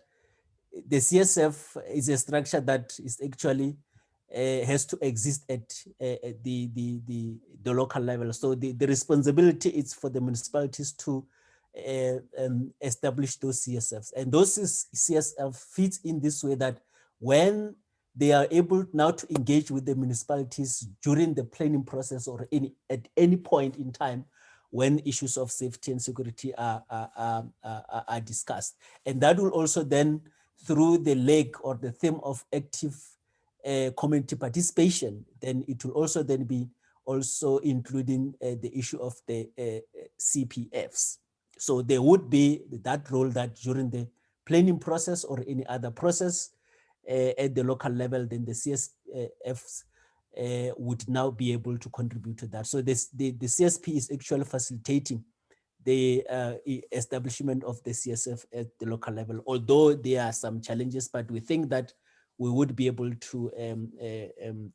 the CSF is a structure that is actually has to exist at the local level. So the responsibility is for the municipalities to establish those CSFs. And those CSF fits in this way that when they are able now to engage with the municipalities during the planning process or at any point in time when issues of safety and security are discussed. And that will also then, through the leg or the theme of active community participation, then it will also then be also including the issue of the CPFs. So there would be that role that during the planning process or any other process at the local level, then the CSFs would now be able to contribute to that. So the CSP is actually facilitating the establishment of the CSF at the local level, although there are some challenges, but we think that we would be able to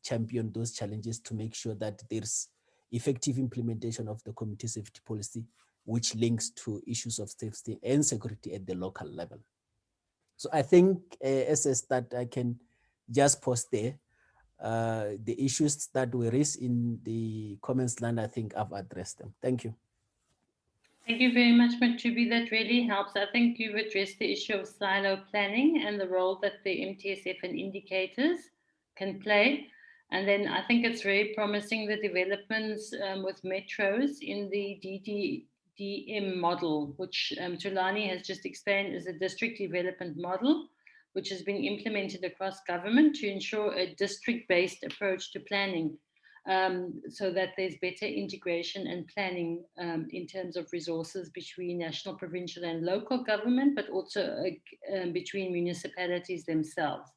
champion those challenges to make sure that there's effective implementation of the community safety policy, which links to issues of safety and security at the local level. So I think SS that I can just pause there. The issues that were raised in the comments line, I think I've addressed them. Thank you. Thank you very much, Mothupi. That really helps. I think you've addressed the issue of silo planning and the role that the MTSF and indicators can play. And then I think it's very promising the developments with metros in the DDM model, which Tulani has just explained is a district development model, which has been implemented across government to ensure a district-based approach to planning. So that there's better integration and planning in terms of resources between national, provincial, and local government, but also between municipalities themselves.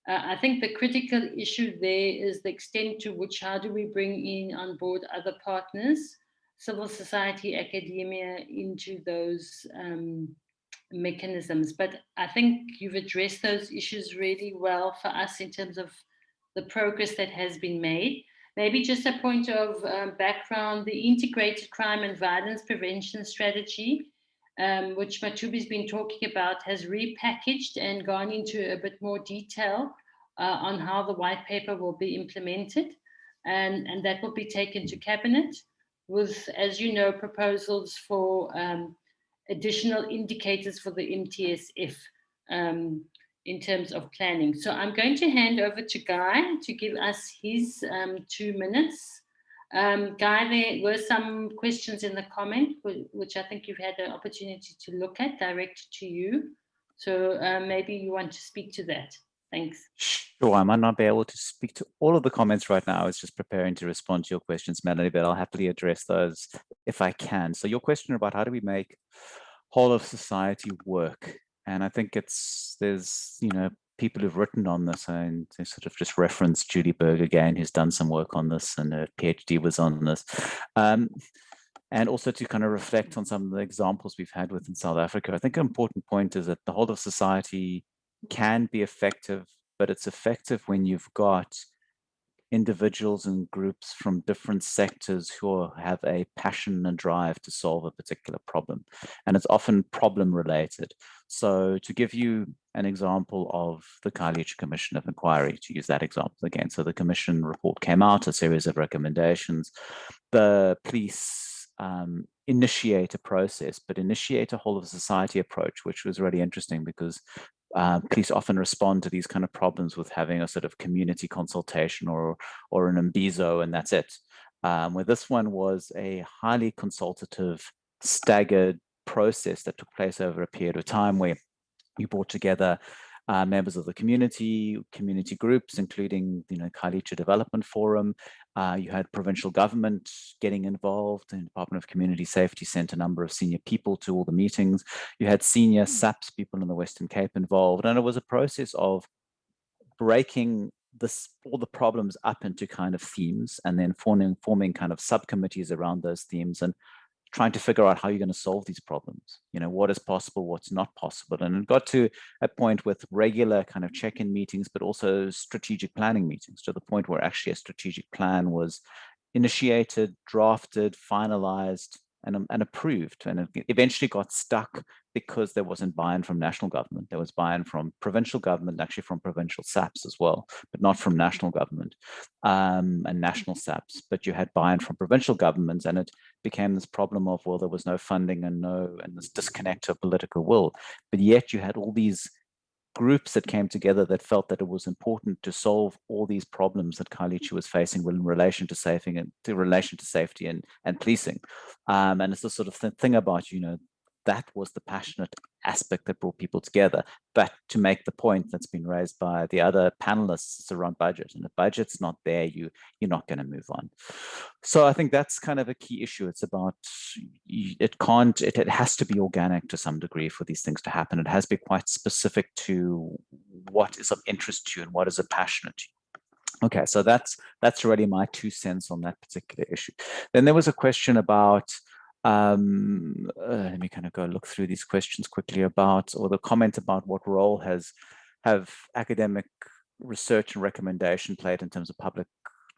I think the critical issue there is the extent to which, how do we bring in on board other partners, civil society, academia, into those mechanisms. But I think you've addressed those issues really well for us in terms of the progress that has been made. Maybe just a point of background, the Integrated Crime and Violence Prevention Strategy which Mothupi's been talking about, has repackaged and gone into a bit more detail on how the white paper will be implemented, and that will be taken to Cabinet with, as you know, proposals for additional indicators for the MTSF in terms of planning. So I'm going to hand over to Guy to give us his 2 minutes. Guy, there were some questions in the comment, which I think you've had an opportunity to look at, directed to you. So maybe you want to speak to that. Thanks. Sure, I might not be able to speak to all of the comments right now. I was just preparing to respond to your questions, Melanie, but I'll happily address those if I can. So your question about how do we make whole of society work? And I think there's, people who've written on this, and they sort of just referenced Judy Berg again, who's done some work on this, and her PhD was on this. And also to kind of reflect on some of the examples we've had within South Africa. I think an important point is that the whole of society can be effective, but it's effective when you've got individuals and groups from different sectors who have a passion and drive to solve a particular problem. And it's often problem related. So to give you an example of the Cartilage Commission of Inquiry, to use that example again. So the commission report came out, a series of recommendations. The police initiate a process, but initiate a whole of society approach, which was really interesting because police often respond to these kind of problems with having a sort of community consultation or an imbizo, and that's it. Where this one was a highly consultative, staggered process that took place over a period of time where you brought together members of the community groups, including Cartilage Development Forum. You had provincial government getting involved, and Department of Community Safety sent a number of senior people to all the meetings. You had senior SAPS people in the Western Cape involved, and it was a process of breaking all the problems up into kind of themes, and then forming kind of subcommittees around those themes, and trying to figure out how you're going to solve these problems. What is possible, what's not possible. And it got to a point with regular kind of check-in meetings, but also strategic planning meetings, to the point where actually a strategic plan was initiated, drafted, finalized, and approved. And it eventually got stuck because there wasn't buy-in from national government. There was buy-in from provincial government, actually from provincial SAPs as well, but not from national government and national SAPs. But you had buy-in from provincial governments, and it became this problem of, well, there was no funding and this disconnect of political will. But yet you had all these groups that came together that felt that it was important to solve all these problems that Cartilage was facing in relation to safety and policing. And it's the sort of thing about, that was the passionate aspect that brought people together. But to make the point that's been raised by the other panelists, it's around budget. And if budget's not there, you're not going to move on. So I think that's kind of a key issue. It's about, it has to be organic to some degree for these things to happen. It has to be quite specific to what is of interest to you and what is a passionate to you. Okay, so that's really my 2 cents on that particular issue. Then there was a question about, let me kind of go look through these questions quickly or the comment about what role have academic research and recommendation played in terms of public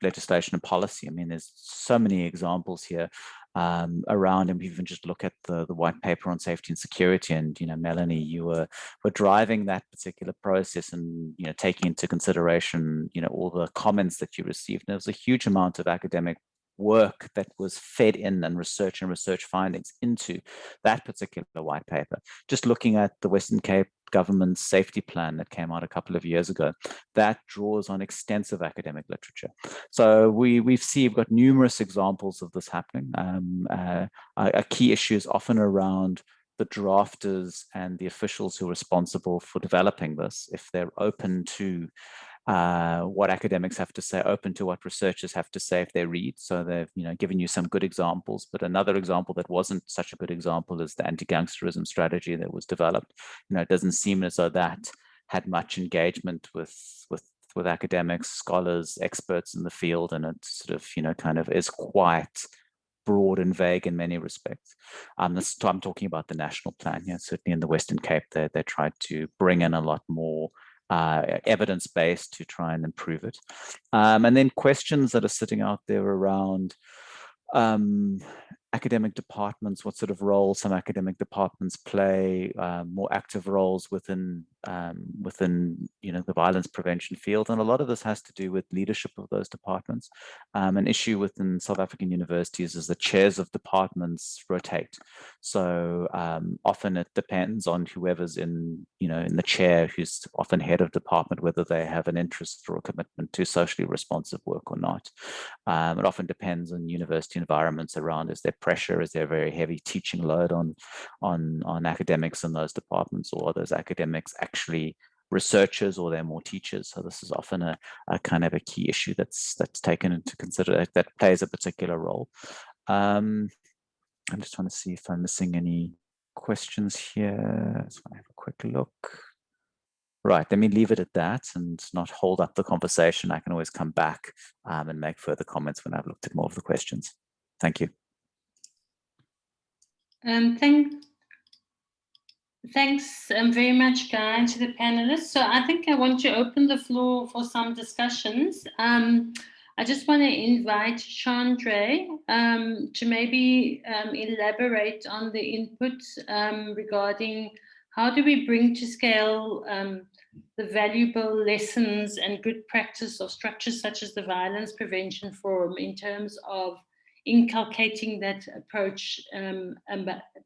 legislation and policy. I mean, there's so many examples here around, and we even just look at the white paper on safety and security, and Melanie, you were driving that particular process, and taking into consideration all the comments that you received. And there was a huge amount of academic work that was fed in, and research findings into that particular white paper. Just looking at the Western Cape government's safety plan that came out a couple of years ago, that draws on extensive academic literature. So we've got numerous examples of this happening. A key issue is often around the drafters and the officials who are responsible for developing this, if they're open to what academics have to say, open to what researchers have to say if they read. So they've given you some good examples, but another example that wasn't such a good example is the Anti-Gangsterism Strategy that was developed. It doesn't seem as though that had much engagement with academics, scholars, experts in the field, and it sort of kind of is quite broad and vague in many respects. I'm talking about the national plan. Certainly in the Western Cape, they tried to bring in a lot more evidence-based to try and improve it. And then questions that are sitting out there around academic departments, what sort of role some academic departments play, more active roles within the violence prevention field, and a lot of this has to do with leadership of those departments. An issue within South African universities is the chairs of departments rotate, so often it depends on whoever's in the chair, who's often head of department, whether they have an interest or a commitment to socially responsive work or not. It often depends on university environments around. Is there pressure? Is there a very heavy teaching load on academics in those departments, or are those academics actually researchers, or they're more teachers? So this is often a kind of a key issue that's taken into consideration, that plays a particular role. I'm just trying to see if I'm missing any questions here. Let's have a quick look. Right, let me leave it at that and not hold up the conversation. I can always come back and make further comments when I've looked at more of the questions. Thank you. Thanks very much, Guy, to the panelists. So I think I want to open the floor for some discussions. I just want to invite Chandra to maybe elaborate on the input regarding how do we bring to scale the valuable lessons and good practice of structures such as the Violence Prevention Forum in terms of inculcating that approach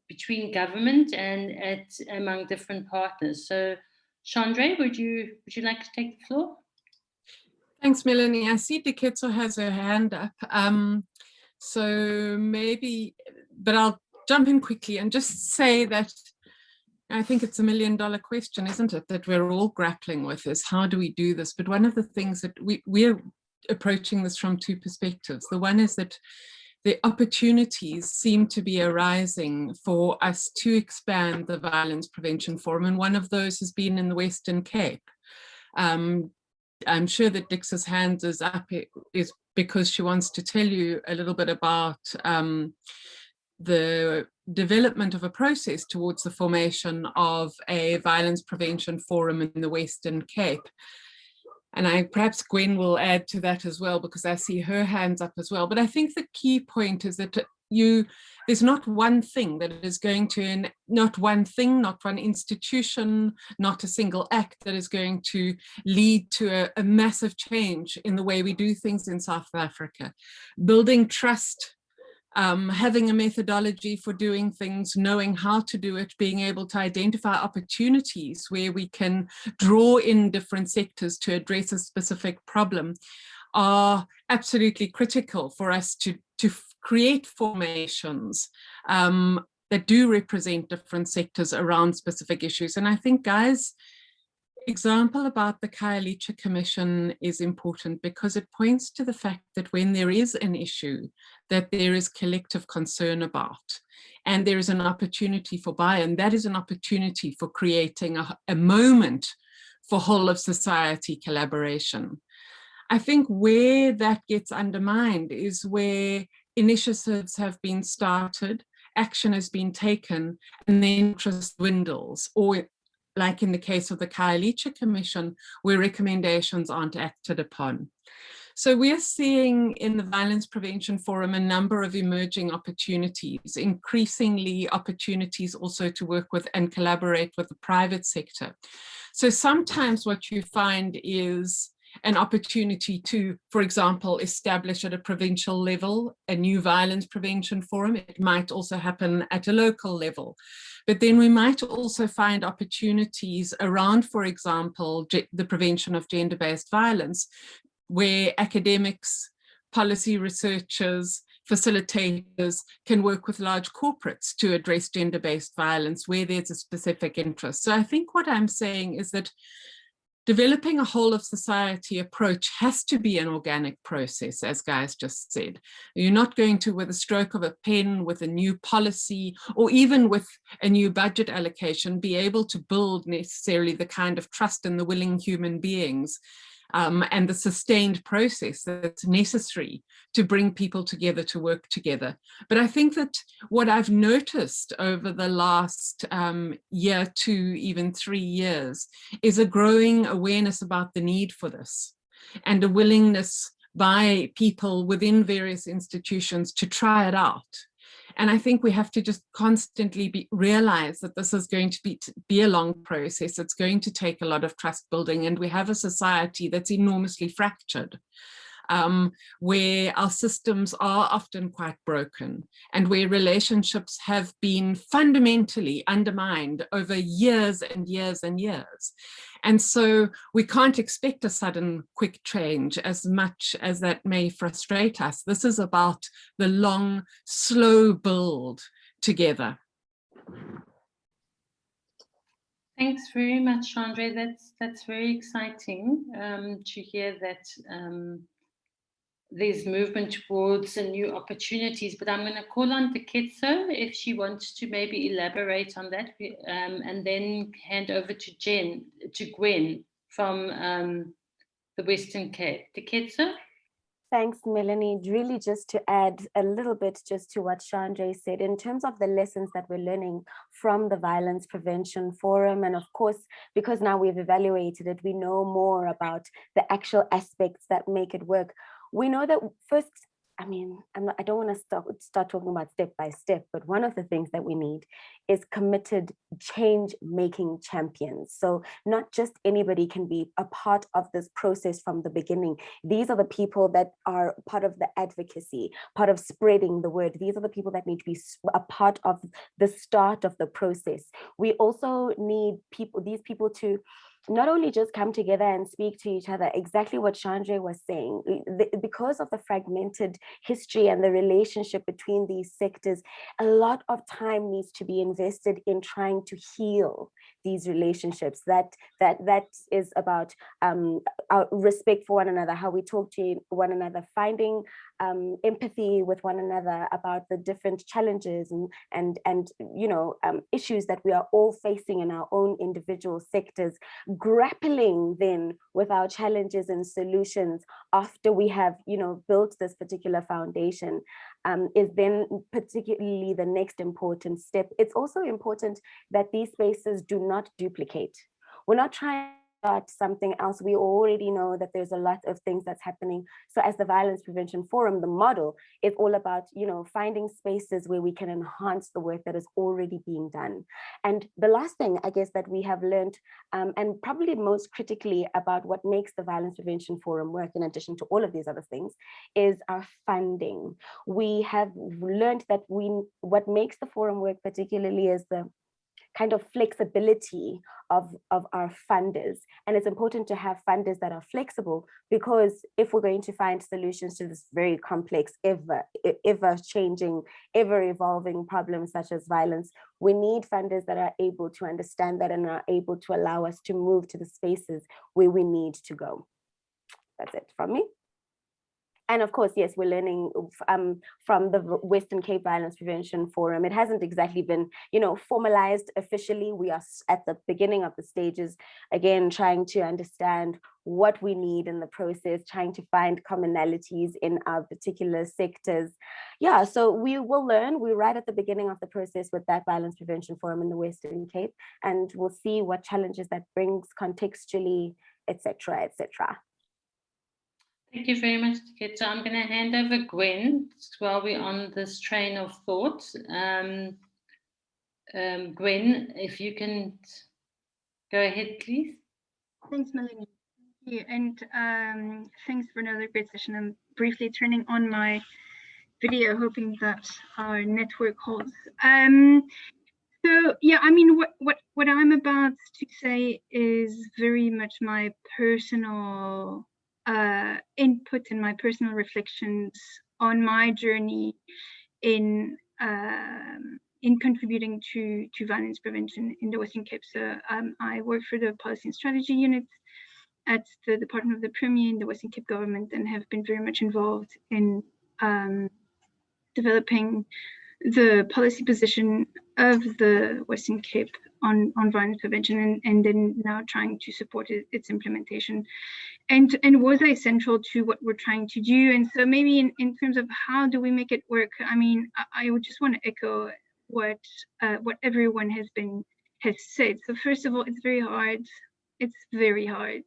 between government and among different partners. So, Chandra, would you like to take the floor? Thanks, Melanie. I see Diketso has her hand up. So maybe, but I'll jump in quickly and just say that I think it's $1 million question, isn't it, that we're all grappling with, is how do we do this? But one of the things that we're approaching this from two perspectives. The one is that the opportunities seem to be arising for us to expand the Violence Prevention Forum, and one of those has been in the Western Cape. I'm sure that Dix's hand is up is because she wants to tell you a little bit about the development of a process towards the formation of a violence prevention forum in the Western Cape. And perhaps Gwen will add to that as well, because I see her hands up as well. But I think the key point is that there's not one thing that is going to, not one thing, not one institution, not a single act that is going to lead to a massive change in the way we do things in South Africa. Building trust, having a methodology for doing things, knowing how to do it, being able to identify opportunities where we can draw in different sectors to address a specific problem are absolutely critical for us to create formations that do represent different sectors around specific issues. And I think, guys, example about the Cartilage Commission is important because it points to the fact that when there is an issue that there is collective concern about, and there is an opportunity for buy-in, that is an opportunity for creating a moment for whole of society collaboration. I think where that gets undermined is where initiatives have been started, action has been taken, and the interest dwindles, or like in the case of the Cartilage Commission, where recommendations aren't acted upon. So we're seeing in the Violence Prevention Forum a number of emerging opportunities, increasingly opportunities also to work with and collaborate with the private sector. So sometimes what you find is an opportunity to, for example, establish at a provincial level a new violence prevention forum. It might also happen at a local level. But then we might also find opportunities around, for example, the prevention of gender-based violence, where academics, policy researchers, facilitators can work with large corporates to address gender-based violence where there's a specific interest. So I think what I'm saying is that developing a whole of society approach has to be an organic process, as Guy's just said. You're not going to, with a stroke of a pen, with a new policy, or even with a new budget allocation, be able to build necessarily the kind of trust in the willing human beings and the sustained process that's necessary to bring people together to work together. But I think that what I've noticed over the last year, 2, even 3 years, is a growing awareness about the need for this and a willingness by people within various institutions to try it out And I think we have to just constantly realize that this is going to be a long process. It's going to take a lot of trust building, and we have a society that's enormously fractured, where our systems are often quite broken, and where relationships have been fundamentally undermined over years and years and years. And so we can't expect a sudden quick change, as much as that may frustrate us. This is about the long, slow build together. Thanks very much, Chandra. That's very exciting to hear that there's movement towards new opportunities. But I'm going to call on Diketso if she wants to maybe elaborate on that, and then hand over to Gwen from the Western Cape. Diketso? Thanks, Melanie. Really just to add a little bit just to what Chandra said, in terms of the lessons that we're learning from the Violence Prevention Forum, and of course, because now we've evaluated it, we know more about the actual aspects that make it work. We know that first, I mean, I don't want to start talking about step by step, but one of the things that we need is committed change-making champions. So not just anybody can be a part of this process from the beginning. These are the people that are part of the advocacy, part of spreading the word. These are the people that need to be a part of the start of the process. We also need these people to not only just come together and speak to each other, exactly what Chandra was saying, because of the fragmented history and the relationship between these sectors, a lot of time needs to be invested in trying to heal these relationships. That is about our respect for one another, how we talk to one another, finding empathy with one another about the different challenges and issues that we are all facing in our own individual sectors, grappling then with our challenges and solutions after we have built this particular foundation, is then particularly the next important step. It's also important that these spaces do not duplicate. We're not trying to start something else. We already know that there's a lot of things that's happening. So as the Violence Prevention Forum, the model is all about finding spaces where we can enhance the work that is already being done. And the last thing, I guess, that we have learned, and probably most critically about what makes the Violence Prevention Forum work, in addition to all of these other things, is our funding. We have learned that what makes the forum work particularly is the kind of flexibility of our funders. And it's important to have funders that are flexible, because if we're going to find solutions to this very complex, ever changing, ever evolving problems such as violence, we need funders that are able to understand that and are able to allow us to move to the spaces where we need to go. That's it from me. And of course, yes, we're learning from the Western Cape Violence Prevention Forum. It hasn't exactly been, formalized officially. We are at the beginning of the stages, again, trying to understand what we need in the process, trying to find commonalities in our particular sectors. Yeah, so we will learn. We're right at the beginning of the process with that Violence Prevention Forum in the Western Cape, and we'll see what challenges that brings contextually, et cetera, et cetera. Thank you very much, Diketso. I'm going to hand over Gwen while we're on this train of thought. Gwen, if you can go ahead, please. Thanks, Melanie. Thank you. And thanks for another great session. I'm briefly turning on my video, hoping that our network holds. So yeah, I mean, what I'm about to say is very much my personal input and my personal reflections on my journey in contributing to violence prevention in the Western Cape. So I work for the Policy and Strategy Unit at the Department of the Premier in the Western Cape government, and have been very much involved in developing the policy position of the Western Cape on violence prevention, and then now trying to support its implementation. And was I central to what we're trying to do? And so maybe in terms of how do we make it work, I mean, I would just want to echo what everyone has said. So first of all, it's very hard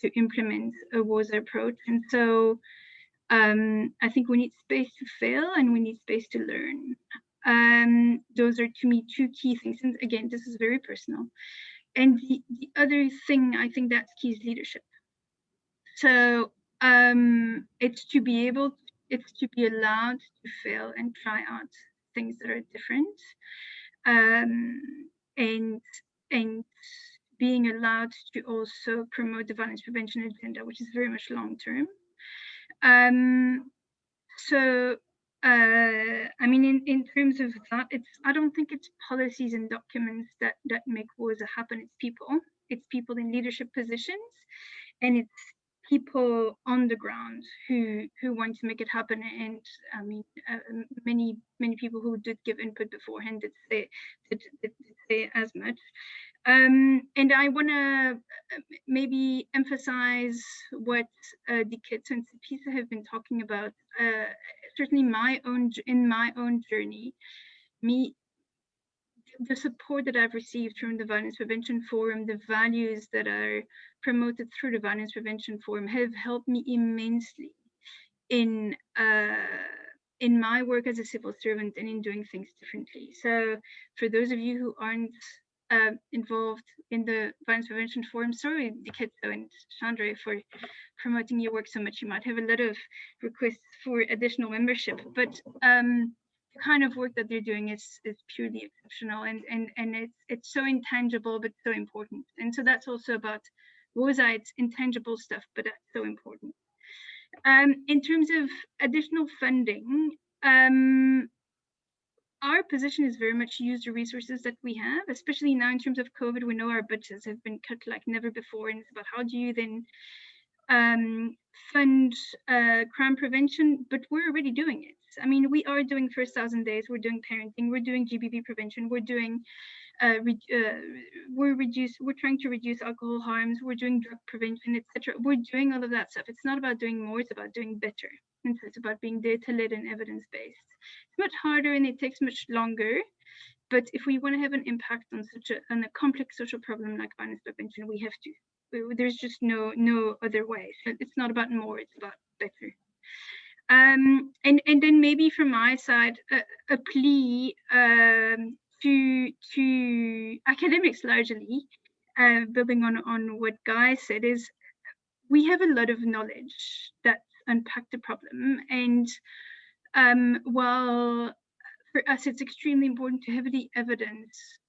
to implement a WOZA approach. And so I think we need space to fail, and we need space to learn. Those are to me two key things. And again, this is very personal. And the other thing I think that's key is leadership. So it's to be allowed to fail and try out things that are different, and being allowed to also promote the violence prevention agenda, which is very much long term. So I mean, in terms of that, I don't think it's policies and documents that make wars happen. It's people in leadership positions, and it's people on the ground who want to make it happen. And I mean, many people who did give input beforehand did say as much. And I want to maybe emphasize what Diketso and Tshepiso have been talking about. Certainly, in my own journey, the support that I've received from the Violence Prevention Forum, the values that are promoted through the Violence Prevention Forum have helped me immensely in my work as a civil servant and in doing things differently. So for those of you who aren't involved in the Violence Prevention Forum, sorry, Diketso and Chandra, for promoting your work so much. You might have a lot of requests for additional membership, but the kind of work that they're doing is purely exceptional, and it's so intangible but so important. And so that's also about WOSA, it's intangible stuff, but that's so important. In terms of additional funding, our position is very much use the resources that we have, especially now in terms of COVID. We know our budgets have been cut like never before, and it's about how do you then fund crime prevention, but we're already doing it. I mean, we are doing first 1,000 days, we're doing parenting, we're doing GBV prevention, we're doing we're trying to reduce alcohol harms, we're doing drug prevention, etc. We're doing all of that stuff. It's not about doing more, it's about doing better. And so it's about being data-led and evidence-based. It's much harder and it takes much longer, but if we want to have an impact on on a complex social problem like violence prevention, we have to. There's just no other way. So it's not about more, it's about better. And then maybe from my side, a plea to academics largely, building on what Guy said, is we have a lot of knowledge that unpack the problem. And while for us it's extremely important to have the evidence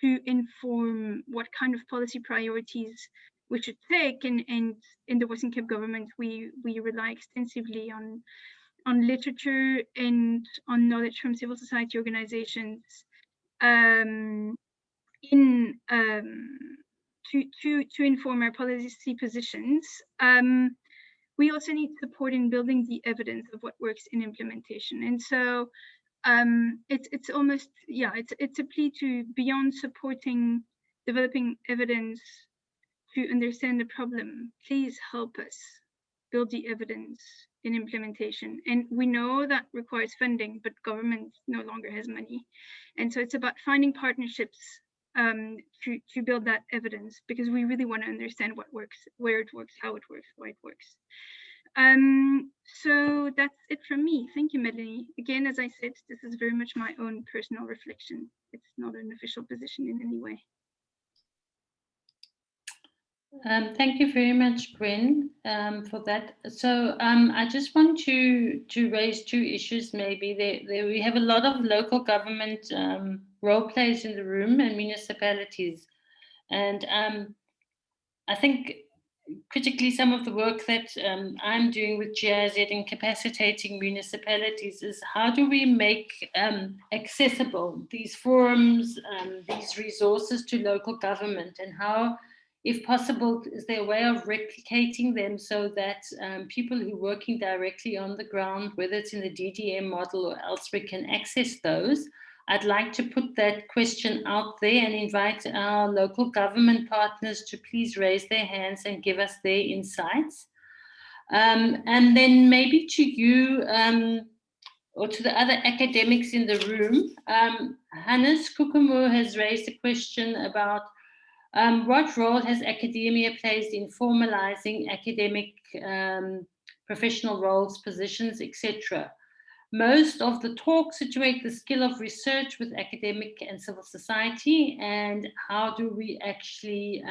to inform what kind of policy priorities we should take, and in the Western Cape government we rely extensively on literature and on knowledge from civil society organizations to inform our policy positions. We also need support in building the evidence of what works in implementation. And so it's almost, yeah, it's a plea to, beyond supporting developing evidence to understand the problem, please help us build the evidence in implementation. And we know that requires funding, but government no longer has money. And so it's about finding partnerships to build that evidence, because we really want to understand what works, where it works, how it works, why it works. So that's it from me. Thank you, Melanie. Again, as I said, this is very much my own personal reflection. It's not an official position in any way. Thank you very much, Gwen, for that. So I just want to raise two issues. Maybe we have a lot of local government role players in the room and municipalities, and I think critically some of the work that I'm doing with GIZ in capacitating municipalities is how do we make accessible these forums, these resources to local government, and how, if possible, is there a way of replicating them so that people who are working directly on the ground, whether it's in the DDM model or elsewhere, can access those? I'd like to put that question out there and invite our local government partners to please raise their hands and give us their insights. And then maybe to you or to the other academics in the room, Hannes Kukumo has raised a question about what role has academia played in formalizing academic professional roles, positions, etc. most of the talk situate the skill of research with academic and civil society, and how do we actually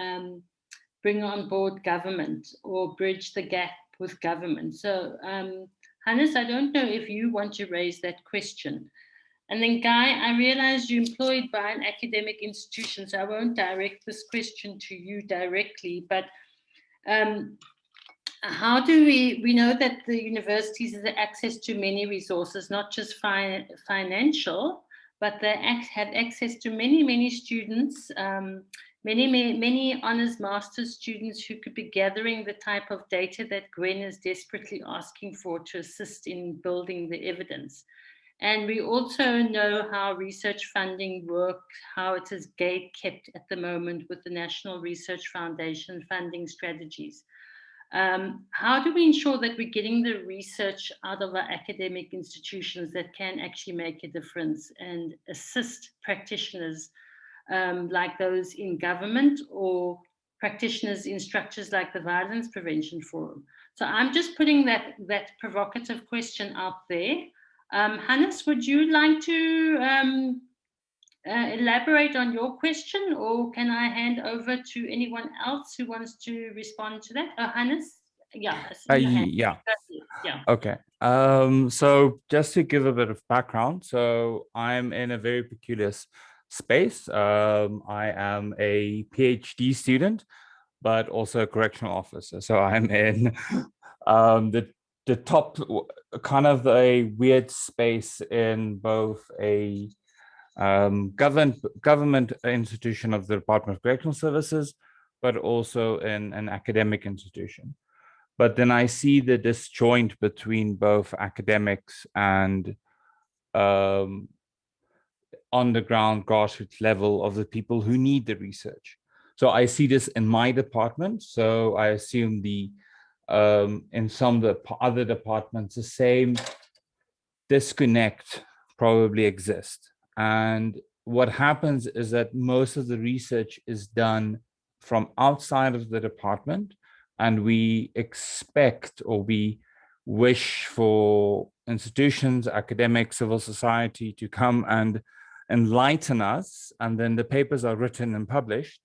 bring on board government or bridge the gap with government. So Hannes, I don't know if you want to raise that question. And then Guy, I realize you're employed by an academic institution, so I won't direct this question to you directly, but how do we know that the universities have access to many resources, not just financial, but they have access to many students, many honors master's students who could be gathering the type of data that Gwen is desperately asking for to assist in building the evidence. And we also know how research funding works, how it is gate kept at the moment with the National Research Foundation funding strategies. How do we ensure that we're getting the research out of our academic institutions that can actually make a difference and assist practitioners like those in government or practitioners in structures like the Violence Prevention Forum? So I'm just putting that provocative question out there. Hannes, would you like to elaborate on your question, or can I hand over to anyone else who wants to respond to that? Hannes? Yeah. Yeah. Okay. So just to give a bit of background, so I'm in a very peculiar space. I am a PhD student, but also a correctional officer. So I'm in the top, kind of a weird space in both a government institution of the Department of Correctional Services, but also in an academic institution. But then I see the disjoint between both academics and on the ground grassroots level of the people who need the research. So I see this in my department. So I assume in some of the other departments, the same disconnect probably exists. And what happens is that most of the research is done from outside of the department, and we expect or we wish for institutions, academic, civil society to come and enlighten us, and then the papers are written and published,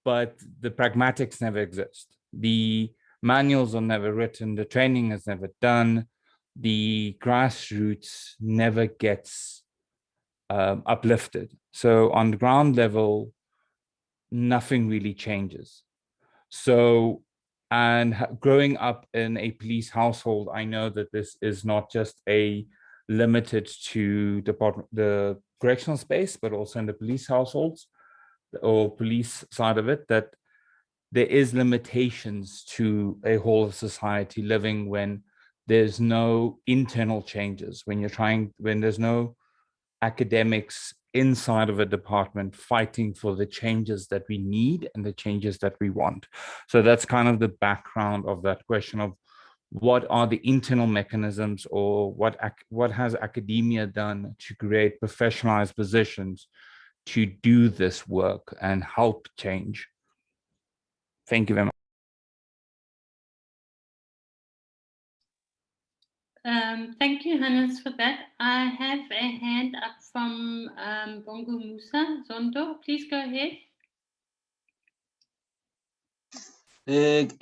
but the pragmatics never exist. The manuals are never written, the training is never done, the grassroots never gets uplifted. So on the ground level, nothing really changes. So, and growing up in a police household, I know that this is not just limited to the correctional space, but also in the police households or police side of it, that there is limitations to a whole of society living when there's no internal changes, when there's no academics inside of a department fighting for the changes that we need and the changes that we want. So that's kind of the background of that question of what are the internal mechanisms, or what has academia done to create professionalized positions to do this work and help change. Thank you very much. Thank you, Hannes, for that. I have a hand up from Bongo Musa. Zondo, please go ahead.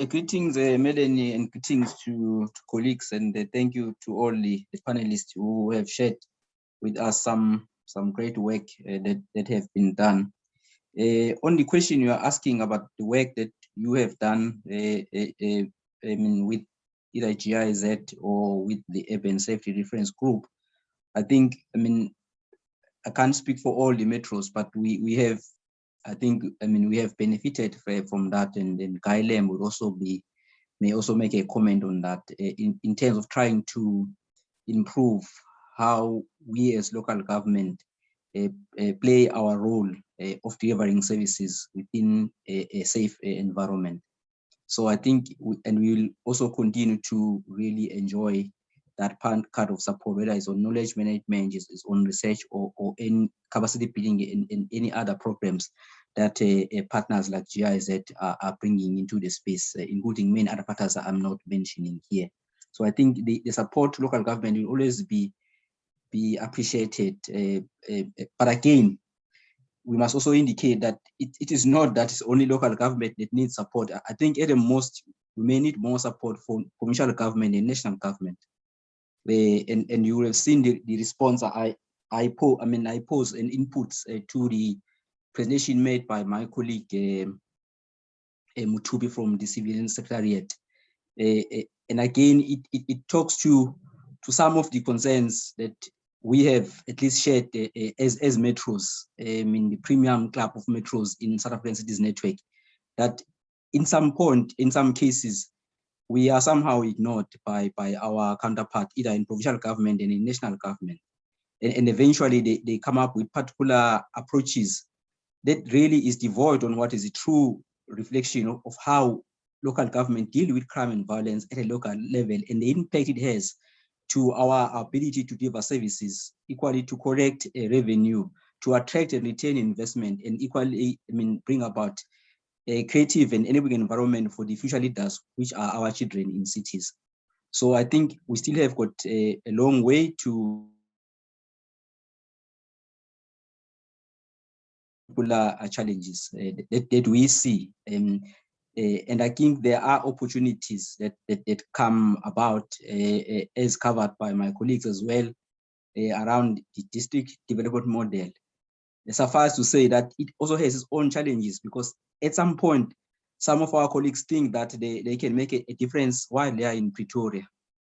Greetings, Melanie, and greetings to colleagues, and thank you to all the panelists who have shared with us some great work that have been done. On the question you are asking about the work that you have done, I mean, with either GIZ or with the Urban Safety Reference Group, I think, I mean, I can't speak for all the metros, but we have, I think, I mean, we have benefited from that, and then Guy Lem would also may also make a comment on that in terms of trying to improve how we as local government play our role of delivering services within a safe environment. So I think, and we will also continue to really enjoy that kind of support, whether it's on knowledge management, is on research, or in capacity building in any other programs that partners like GIZ are bringing into the space, including many other partners that I'm not mentioning here. So I think the support to local government will always be appreciated. But again, we must also indicate that it is not that it's only local government that needs support. I think at the most, we may need more support from provincial government and national government. And you will have seen the response I posed and inputs to the presentation made by my colleague Mothupi from the Civilian Secretariat. And again, it talks to some of the concerns that we have at least shared as metros, in the premium club of metros in South African Cities Network, that in some cases, we are somehow ignored by our counterpart, either in provincial government and in national government. And eventually they come up with particular approaches that really is devoid on what is a true reflection of how local government deal with crime and violence at a local level and the impact it has to our ability to deliver services, equally to collect revenue, to attract and retain investment, and equally, bring about a creative and enabling environment for the future leaders, which are our children in cities. So I think we still have got a long way to challenges that we see. And I think there are opportunities that come about, as covered by my colleagues as well, around the district development model. Suffice to say that it also has its own challenges, because at some point, some of our colleagues think that they can make a difference while they are in Pretoria.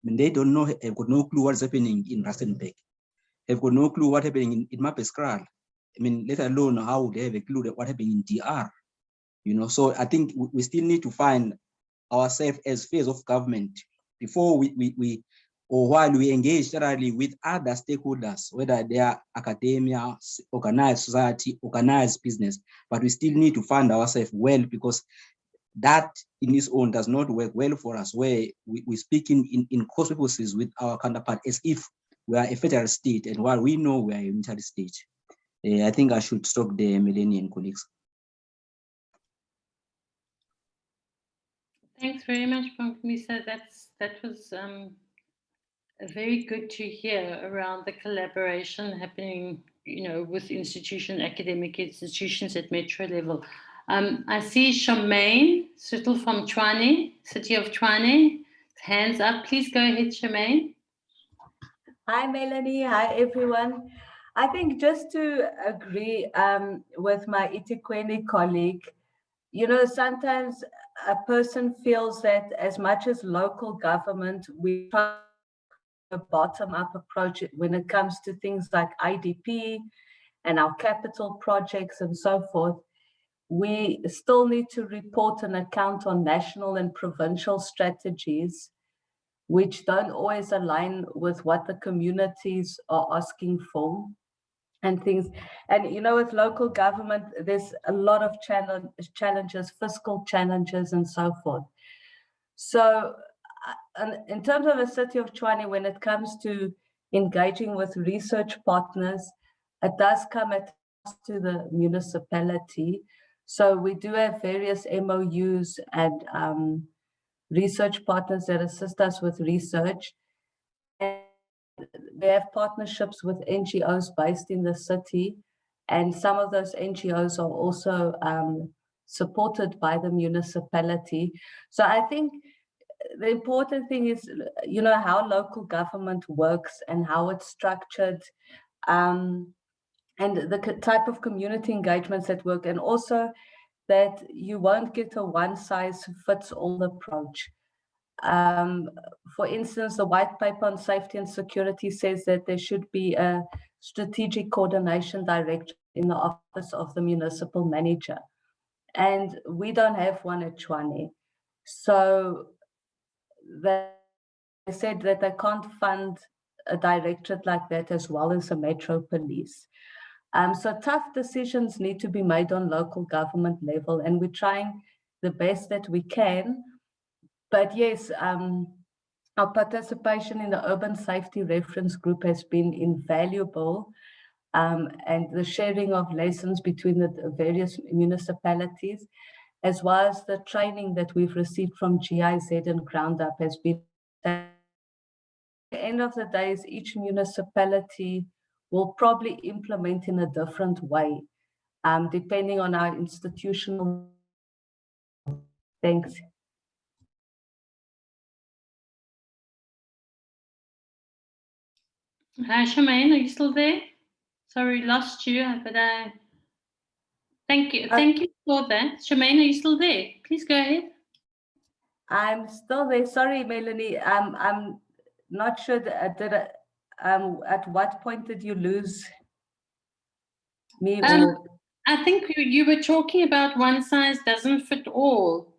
They don't know, have got no clue what's happening in Rustenburg, have got no clue what's happening in Mapeskral. Let alone how they have a clue that what happened in DR. So I think we still need to find ourselves as phase of government before while we engage thoroughly with other stakeholders, whether they are academia, organized society, organized business, but we still need to fund ourselves well, because that in its own does not work well for us, where we speak in cross purposes with our counterpart as if we are a federal state, and while we know we are a unitary state. I think I should stop there, Melanie and colleagues. Thanks very much, Mufamadi. That was very good to hear around the collaboration happening, with academic institutions at metro level. I see Charmaine Suttle from Tshwane, City of Tshwane. Hands up, please go ahead, Charmaine. Hi, Melanie. Hi, everyone. I think just to agree with my eThekwini colleague, sometimes a person feels that as much as local government, we try a bottom-up approach when it comes to things like IDP and our capital projects and so forth. We still need to report an account on national and provincial strategies, which don't always align with what the communities are asking for and things. And, with local government, there's a lot of challenges, fiscal challenges and so forth. So in terms of the City of Tshwane, when it comes to engaging with research partners, it does come at cost to the municipality. So we do have various MOUs and research partners that assist us with research. And they have partnerships with NGOs based in the city. And some of those NGOs are also supported by the municipality. So I think the important thing is, how local government works and how it's structured, and the type of community engagements that work, and also that you won't get a one-size-fits-all approach. For instance, the white paper on safety and security says that there should be a strategic coordination director in the office of the municipal manager. And we don't have one at Tshwane. So they said that they can't fund a directorate like that as well as a metro police. So tough decisions need to be made on local government level, and we're trying the best that we can. But yes, our participation in the Urban Safety Reference Group has been invaluable, and the sharing of lessons between the various municipalities, as well as the training that we've received from GIZ and Ground Up, has been end of the day is each municipality will probably implement in a different way, depending on our institutional. Thanks. Hi, Charmaine, are you still there? Sorry, lost you, but thank you for that. Charmaine, are you still there? Please go ahead. I'm still there. Sorry, Melanie. I'm not sure that, at what point did you lose me? I think you were talking about one size doesn't fit all.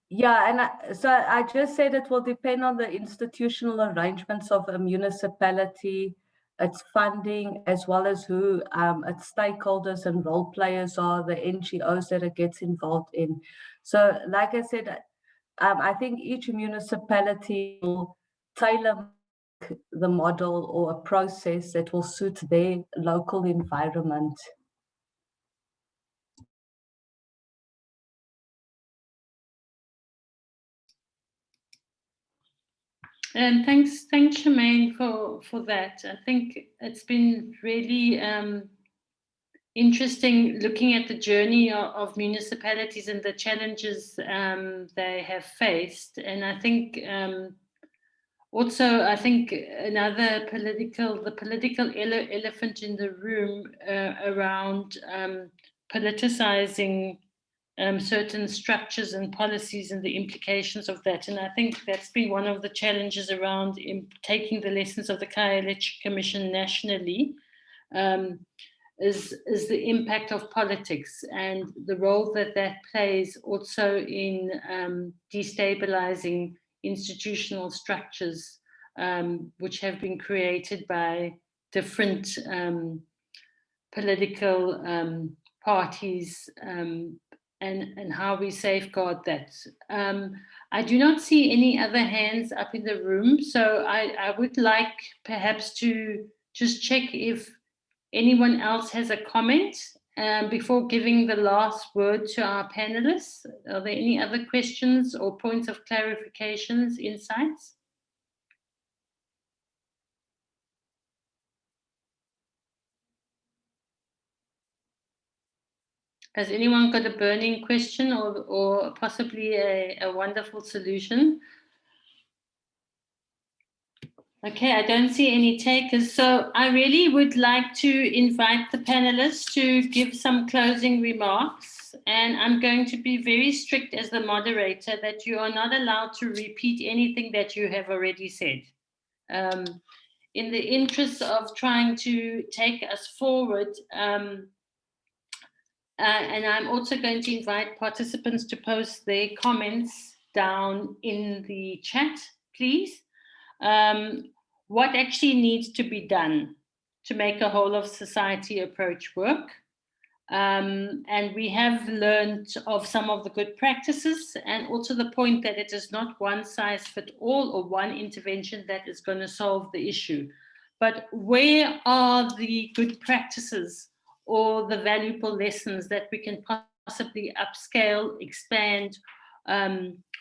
Yeah, and so I just said it will depend on the institutional arrangements of a municipality, its funding, as well as who its stakeholders and role players are, the NGOs that it gets involved in. So like I said, I think each municipality will tailor the model or a process that will suit their local environment. And thanks, Charmaine, for that. I think it's been really interesting looking at the journey of municipalities and the challenges they have faced. And I think also, I think another political elephant in the room around politicizing certain structures and policies and the implications of that. And I think that's been one of the challenges around taking the lessons of the Cartilage Commission nationally, is the impact of politics and the role that plays also in destabilizing institutional structures which have been created by different political parties, and how we safeguard that. I do not see any other hands up in the room, so I would like perhaps to just check if anyone else has a comment before giving the last word to our panelists. Are there any other questions or points of clarifications, insights? Has anyone got a burning question or possibly a wonderful solution? Okay, I don't see any takers. So I really would like to invite the panelists to give some closing remarks. And I'm going to be very strict as the moderator that you are not allowed to repeat anything that you have already said. In the interest of trying to take us forward, and I'm also going to invite participants to post their comments down in the chat, please. What actually needs to be done to make a whole of society approach work? And we have learned of some of the good practices, and also the point that it is not one size fit all or one intervention that is going to solve the issue. But where are the good practices or the valuable lessons that we can possibly upscale, expand,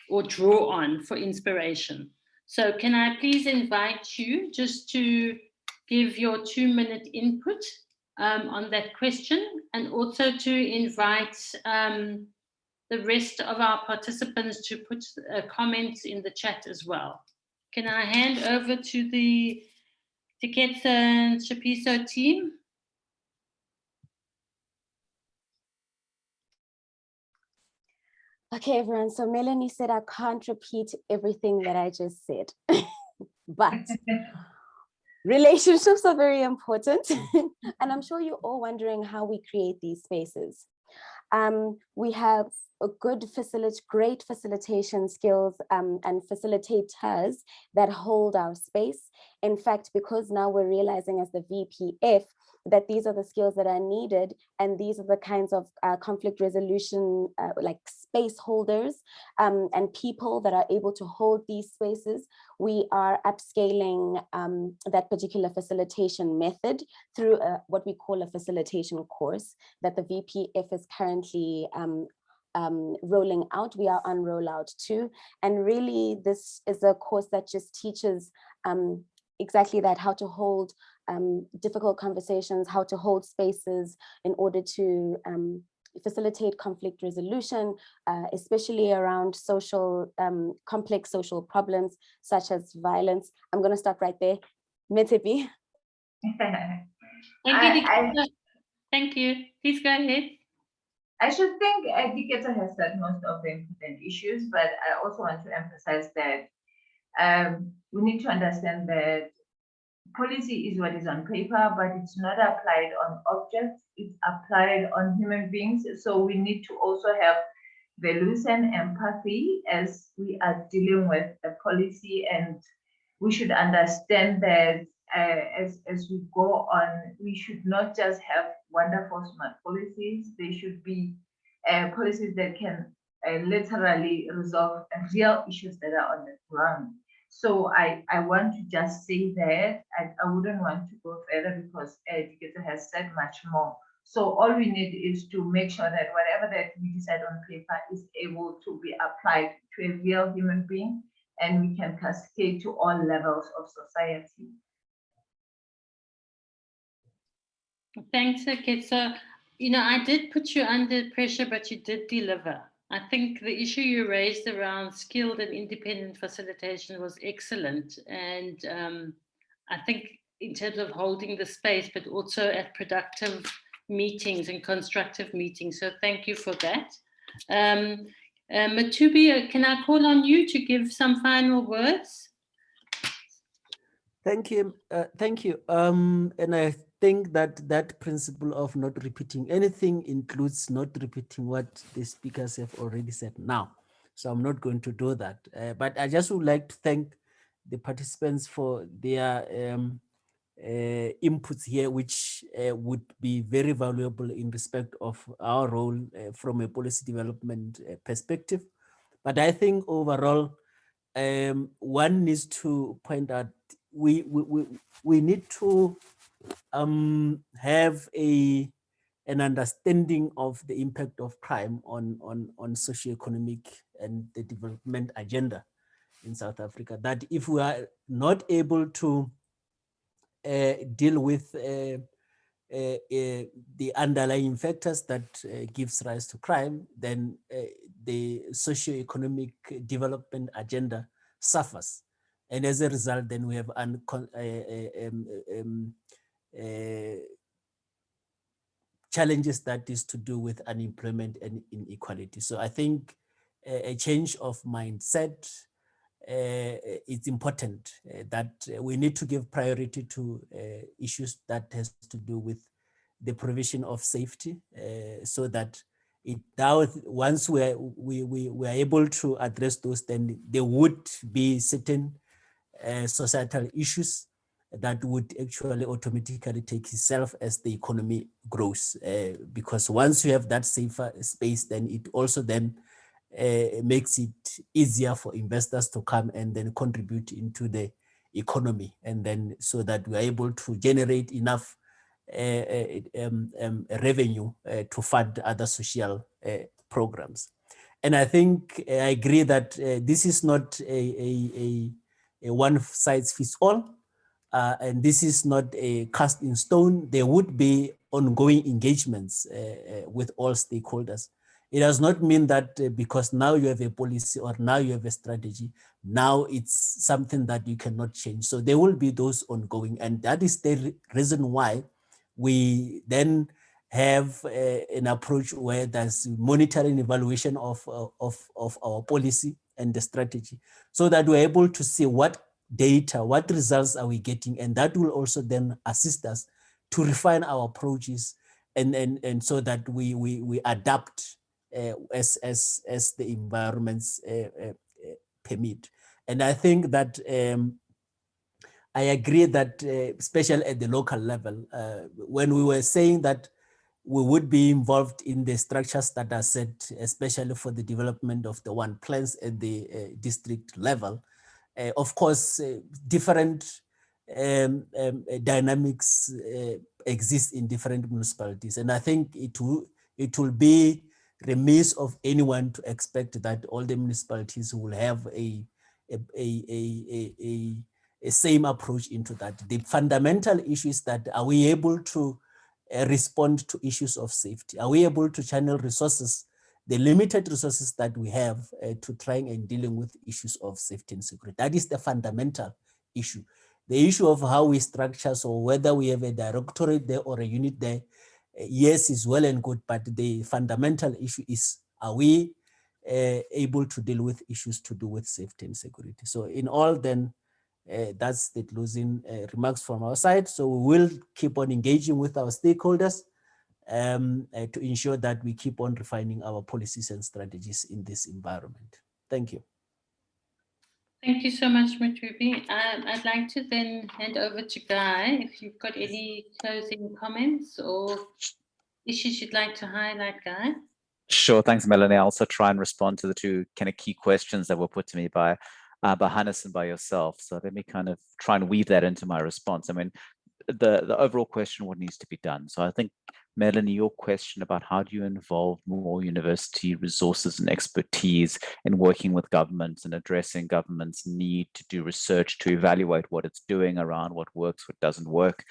or draw on for inspiration? So can I please invite you just to give your 2-minute input on that question, and also to invite the rest of our participants to put comments in the chat as well. Can I hand over to the Diketso and Tshepiso team? Okay, everyone. So Melanie said I can't repeat everything that I just said, but relationships are very important. And I'm sure you're all wondering how we create these spaces. We have a great facilitation skills and facilitators that hold our space. In fact, because now we're realizing as the VPF that these are the skills that are needed, and these are the kinds of conflict resolution like space holders and people that are able to hold these spaces, we are upscaling that particular facilitation method through what we call a facilitation course that the VPF is currently rolling out. We are on rollout 2. And really, this is a course that just teaches exactly that, how to hold difficult conversations, how to hold spaces in order to facilitate conflict resolution, especially around social, complex social problems such as violence. I'm going to stop right there. Mothupi. Thank you. Please go ahead. I should think Diketso has said most of the important issues, but I also want to emphasize that we need to understand that policy is what is on paper, but it's not applied on objects, it's applied on human beings. So we need to also have values and empathy as we are dealing with a policy, and we should understand that as we go on, we should not just have wonderful smart policies. They should be policies that can literally resolve real issues that are on the ground. So I want to just say that I wouldn't want to go further because Diketso has said much more. So all we need is to make sure that whatever that we decide on paper is able to be applied to a real human being, and we can cascade to all levels of society. Thanks, Diketso. You know, I did put you under pressure, but you did deliver. I think the issue you raised around skilled and independent facilitation was excellent. And I think in terms of holding the space, but also at productive meetings and constructive meetings. So thank you for that. Mothupi, can I call on you to give some final words? Thank you. Thank you. And I think that principle of not repeating anything includes not repeating what the speakers have already said now. So I'm not going to do that. But I just would like to thank the participants for their inputs here, which would be very valuable in respect of our role from a policy development perspective. But I think overall, one needs to point out we need to have an understanding of the impact of crime on socioeconomic and the development agenda in South Africa. That if we are not able to deal with the underlying factors that gives rise to crime, then the socioeconomic development agenda suffers. And as a result, then we have challenges that is to do with unemployment and inequality. So I think a change of mindset it's important that we need to give priority to issues that has to do with the provision of safety, so that it now once we are able to address those, then there would be certain societal issues that would actually automatically take itself as the economy grows, because once you have that safer space, then it also then makes it easier for investors to come and then contribute into the economy, and then so that we are able to generate enough revenue to fund other social programs. And I think I agree that this is not a one size fits all, and this is not a cast in stone. There would be ongoing engagements with all stakeholders. It does not mean that because now you have a policy or now you have a strategy, now it's something that you cannot change. So there will be those ongoing, and that is the reason why we then have an approach where there's monitoring evaluation of our policy and the strategy, so that we're able to see what data, what results are we getting, and that will also then assist us to refine our approaches and so that we adapt as the environments permit. And I think that I agree that especially at the local level, when we were saying that we would be involved in the structures that are set, especially for the development of the one plans at the district level, of course, different dynamics exist in different municipalities. And I think it will be remiss of anyone to expect that all the municipalities will have a same approach into that. The fundamental issue is that, are we able to respond to issues of safety? Are we able to channel resources, the limited resources that we have, to trying and dealing with issues of safety and security? That is the fundamental issue. The issue of how we structure, so whether we have a directorate there or a unit there, yes, is well and good, but the fundamental issue is, are we able to deal with issues to do with safety and security? So in all, then, that's the closing remarks from our side. So we will keep on engaging with our stakeholders to ensure that we keep on refining our policies and strategies in this environment. Thank you. Thank you so much, Mothupi. I'd like to then hand over to Guy, if you've got any closing comments or issues you'd like to highlight, Guy. Sure, thanks, Melanie. I'll also try and respond to the two kind of key questions that were put to me by Hannes and by yourself. So let me kind of try and weave that into my response. I mean, the overall question, what needs to be done? So I think, Melanie, your question about how do you involve more university resources and expertise in working with governments and addressing government's need to do research to evaluate what it's doing around what works, what doesn't work.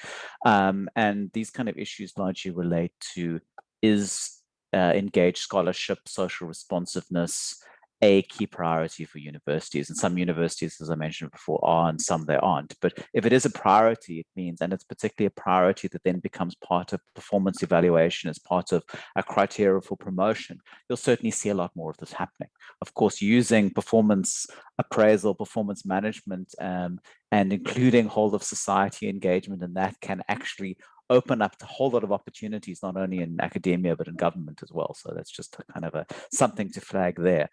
And these kind of issues largely relate to, is engaged scholarship, social responsiveness, a key priority for universities. And some universities, as I mentioned before, are, and some they aren't. But if it is a priority, it means, and it's particularly a priority that then becomes part of performance evaluation as part of a criteria for promotion, you'll certainly see a lot more of this happening. Of course, using performance appraisal, performance management, and including whole of society engagement, and that can actually open up a whole lot of opportunities, not only in academia, but in government as well. So that's just a kind of something to flag there.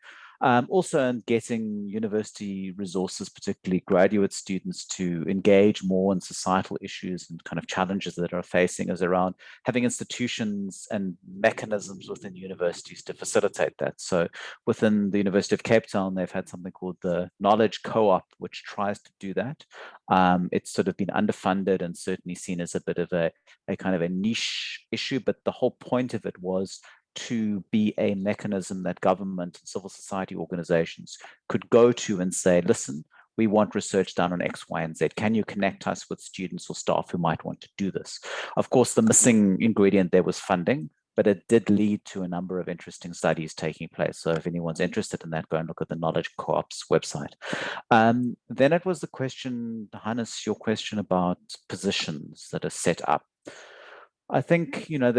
Also in getting university resources, particularly graduate students, to engage more in societal issues and kind of challenges that are facing, is around having institutions and mechanisms within universities to facilitate that. So within the University of Cape Town, they've had something called the Knowledge Co-op, which tries to do that. It's sort of been underfunded and certainly seen as a bit of a kind of a niche issue, but the whole point of it was to be a mechanism that government and civil society organizations could go to and say, listen, we want research done on X, Y, and Z. Can you connect us with students or staff who might want to do this? Of course, the missing ingredient there was funding, but it did lead to a number of interesting studies taking place. So if anyone's interested in that, go and look at the Knowledge Co-op's website. Then it was the question, Hannes, your question about positions that are set up. I think, you know,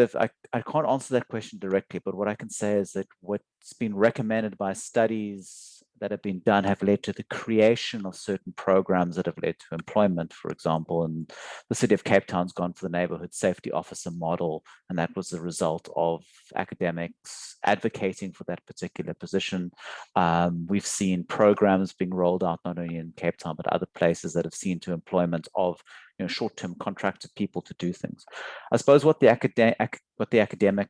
I can't answer that question directly, but what I can say is that what's been recommended by studies that have been done have led to the creation of certain programs that have led to employment. For example, and the city of Cape Town's gone for the neighborhood safety officer model, and that was the result of academics advocating for that particular position. We've seen programs being rolled out not only in Cape Town, but other places that have seen to employment of, you know, short-term contracted people to do things. I suppose what the academic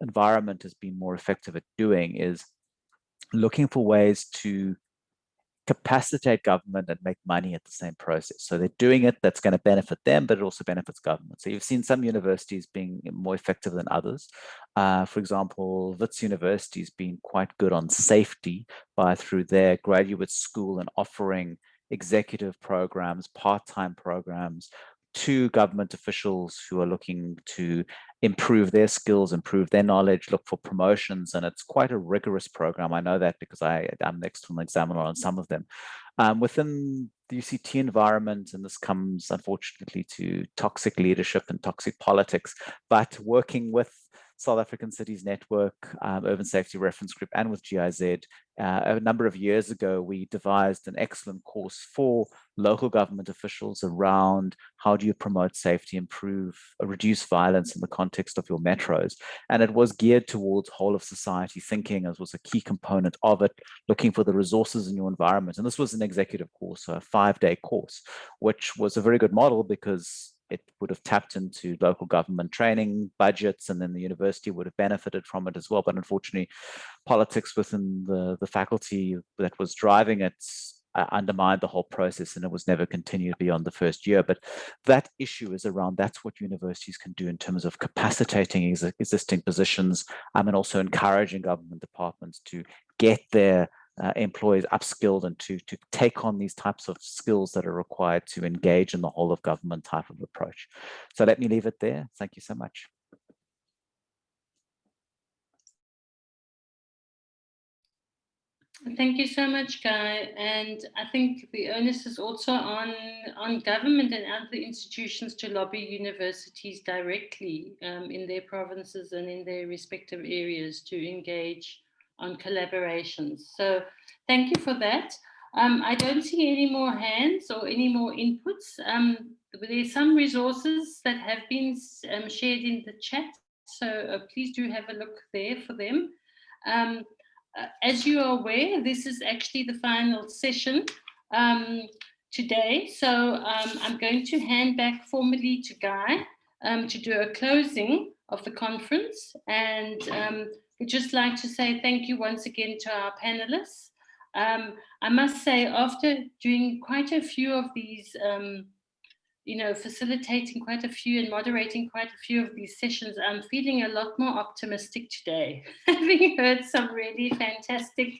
environment has been more effective at doing is looking for ways to capacitate government and make money at the same process. So they're doing it, that's going to benefit them, but it also benefits government. So you've seen some universities being more effective than others. For example, Wits University has been quite good on safety through their graduate school and offering executive programs, part-time programs to government officials who are looking to improve their skills, improve their knowledge, look for promotions. And it's quite a rigorous program. I know that because I'm the external examiner on some of them. Within the UCT environment, and this comes unfortunately to toxic leadership and toxic politics, but working with South African Cities Network, Urban Safety Reference Group, and with GIZ, a number of years ago, we devised an excellent course for local government officials around how do you promote safety, improve, reduce violence in the context of your metros. And it was geared towards whole of society thinking, as was a key component of it, looking for the resources in your environment. And this was an executive course, so a 5-day course, which was a very good model because it would have tapped into local government training budgets, and then the university would have benefited from it as well. But unfortunately, politics within the faculty that was driving it undermined the whole process, and it was never continued beyond the first year. But that issue is around, that's what universities can do in terms of capacitating existing positions, and also encouraging government departments to get their employees upskilled and to take on these types of skills that are required to engage in the whole of government type of approach. So let me leave it there. Thank you so much. Thank you so much, Guy. And I think the onus is also on government and other institutions to lobby universities directly in their provinces and in their respective areas to engage on collaborations. So thank you for that. I don't see any more hands or any more inputs. There's some resources that have been shared in the chat, so please do have a look there for them. As you are aware, this is actually the final session today. So I'm going to hand back formally to Guy to do a closing of the conference. And we'd just like to say thank you once again to our panelists. I must say, after doing quite a few of these facilitating quite a few and moderating quite a few of these sessions, I'm feeling a lot more optimistic today, having heard some really fantastic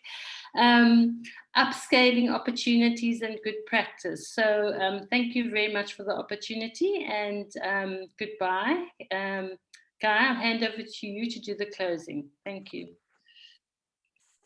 upscaling opportunities and good practice. So thank you very much for the opportunity, and goodbye. Guy, I'll hand over to you to do the closing. Thank you.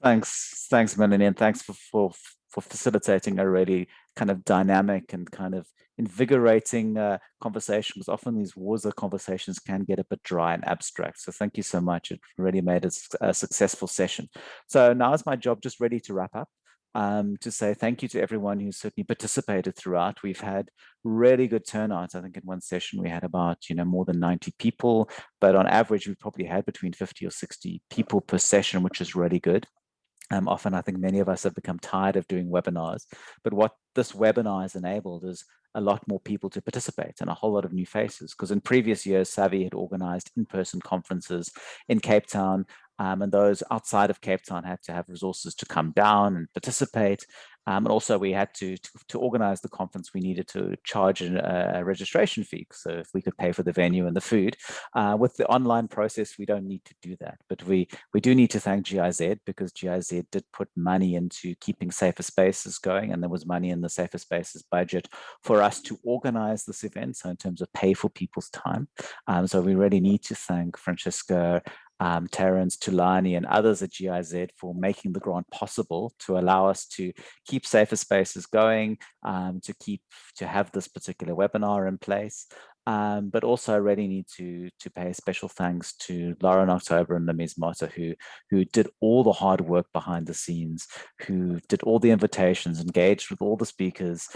Thanks, Melanie, and thanks for facilitating a really kind of dynamic and kind of invigorating conversation, because often these WARSA conversations can get a bit dry and abstract. So thank you so much. It really made it a successful session. So now is my job just ready to wrap up. To say thank you to everyone who certainly participated throughout. We've had really good turnouts. I think in one session we had about more than 90 people, but on average we probably had between 50 or 60 people per session, which is really good. Often I think many of us have become tired of doing webinars, but what this webinar has enabled is a lot more people to participate and a whole lot of new faces, because in previous years Savvy had organized in-person conferences in Cape Town, and those outside of Cape Town had to have resources to come down and participate. And also we had to organize the conference, we needed to charge a registration fee. So if we could pay for the venue and the food, with the online process, we don't need to do that. But we do need to thank GIZ, because GIZ did put money into keeping SaferSpaces going, and there was money in the SaferSpaces budget for us to organize this event. So in terms of pay for people's time. So we really need to thank Francesca, Terence, Tulani, and others at GIZ for making the grant possible to allow us to keep SaferSpaces going, to have this particular webinar in place. But also I really need to pay special thanks to Lauren October and Ms. Mota, who did all the hard work behind the scenes, who did all the invitations, engaged with all the speakers,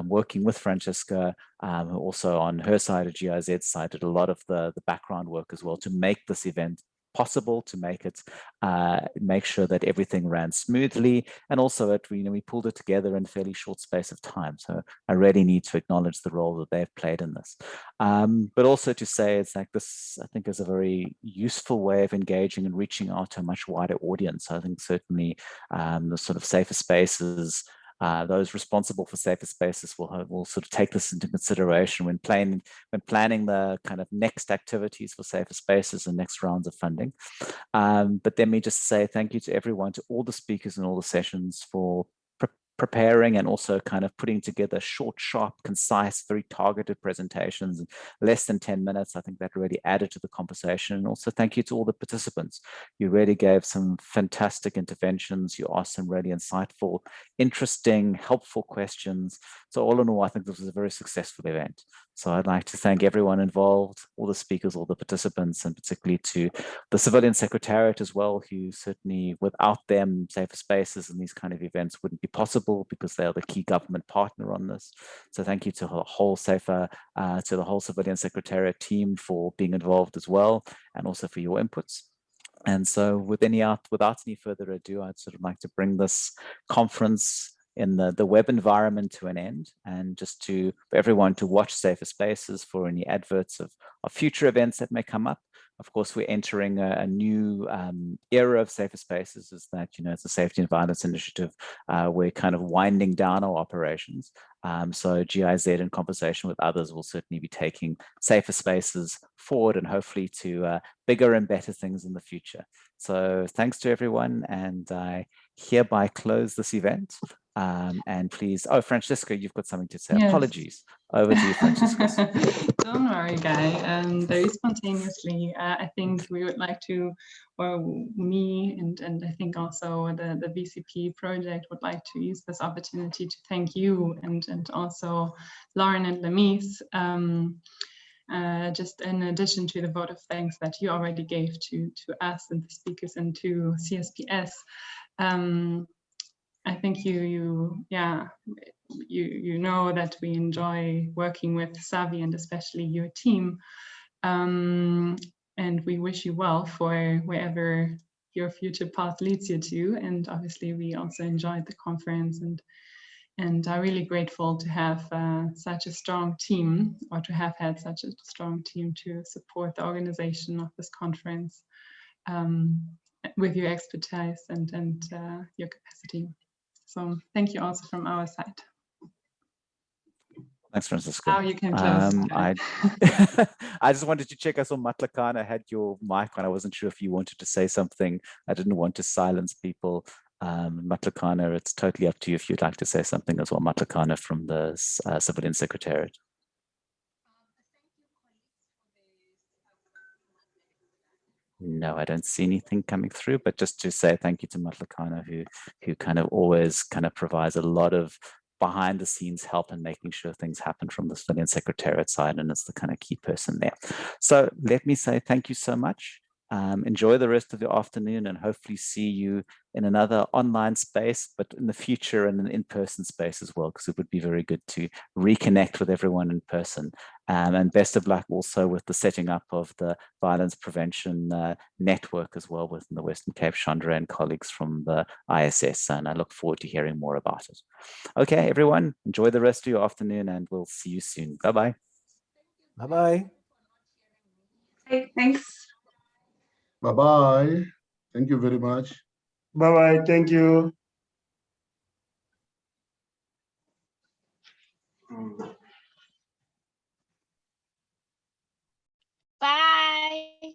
working with Francesca, who also on her side of GIZ side did a lot of the background work as well to make this event possible, to make sure that everything ran smoothly, and also we pulled it together in a fairly short space of time. So I really need to acknowledge the role that they've played in this, but also to say it's like this, I think, is a very useful way of engaging and reaching out to a much wider audience. I think certainly the sort of SaferSpaces, those responsible for SaferSpaces will sort of take this into consideration when planning the kind of next activities for SaferSpaces and next rounds of funding. But let me just say thank you to everyone, to all the speakers in all the sessions for preparing and also kind of putting together short, sharp, concise, very targeted presentations in less than 10 minutes. I think that really added to the conversation. And also thank you to all the participants. You really gave some fantastic interventions. You asked some really insightful, interesting, helpful questions. So all in all, I think this was a very successful event. So I'd like to thank everyone involved, all the speakers, all the participants, and particularly to the Civilian Secretariat as well, who certainly without them, SaferSpaces and these kind of events wouldn't be possible, because they are the key government partner on this. So thank you to the whole to the whole Civilian Secretariat team for being involved as well, and also for your inputs. And so without any further ado, I'd sort of like to bring this conference in the web environment to an end, and just for everyone to watch SaferSpaces for any adverts of future events that may come up. of course, we're entering a new era of safer spaces, is that, it's a safety and violence initiative. We're kind of winding down our operations. So GIZ, in conversation with others, will certainly be taking safer spaces forward and hopefully to bigger and better things in the future. So thanks to everyone, and I hereby close this event. And please, Francisco, you've got something to say. Yes. Apologies. Over to you, Francisco. Don't worry, Guy. Very spontaneously, I think we would like to, or me and I think also the VCP project would like to use this opportunity to thank you and also Lauren and Lamise, just in addition to the vote of thanks that you already gave to us and the speakers and to CSPS. I think you know that we enjoy working with Savi and especially your team, and we wish you well for wherever your future path leads you to. And obviously, we also enjoyed the conference and are really grateful to have such a strong team, or to have had such a strong team to support the organization of this conference with your expertise and your capacity. So thank you also from our side. Thanks, Francisco. Now you can close. I just wanted to check. I saw Matlakana had your mic on. I wasn't sure if you wanted to say something. I didn't want to silence people. Matlakana, it's totally up to you if you'd like to say something as well. Matlakana from the Civilian Secretariat. No, I don't see anything coming through, but just to say thank you to Matlakana, who kind of always kind of provides a lot of behind the scenes help in making sure things happen from the Civilian Secretariat side, and is the kind of key person there. So let me say thank you so much. Enjoy the rest of your afternoon, and hopefully see you in another online space, but in the future in an in-person space as well, because it would be very good to reconnect with everyone in person. And best of luck also with the setting up of the violence prevention network as well within the Western Cape, Chandra and colleagues from the ISS, and I look forward to hearing more about it. Okay, everyone, enjoy the rest of your afternoon, and we'll see you soon. Bye-bye. Bye-bye. Hey, thanks. Bye-bye. Thank you very much. Bye-bye. Thank you. Bye.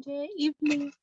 Good evening.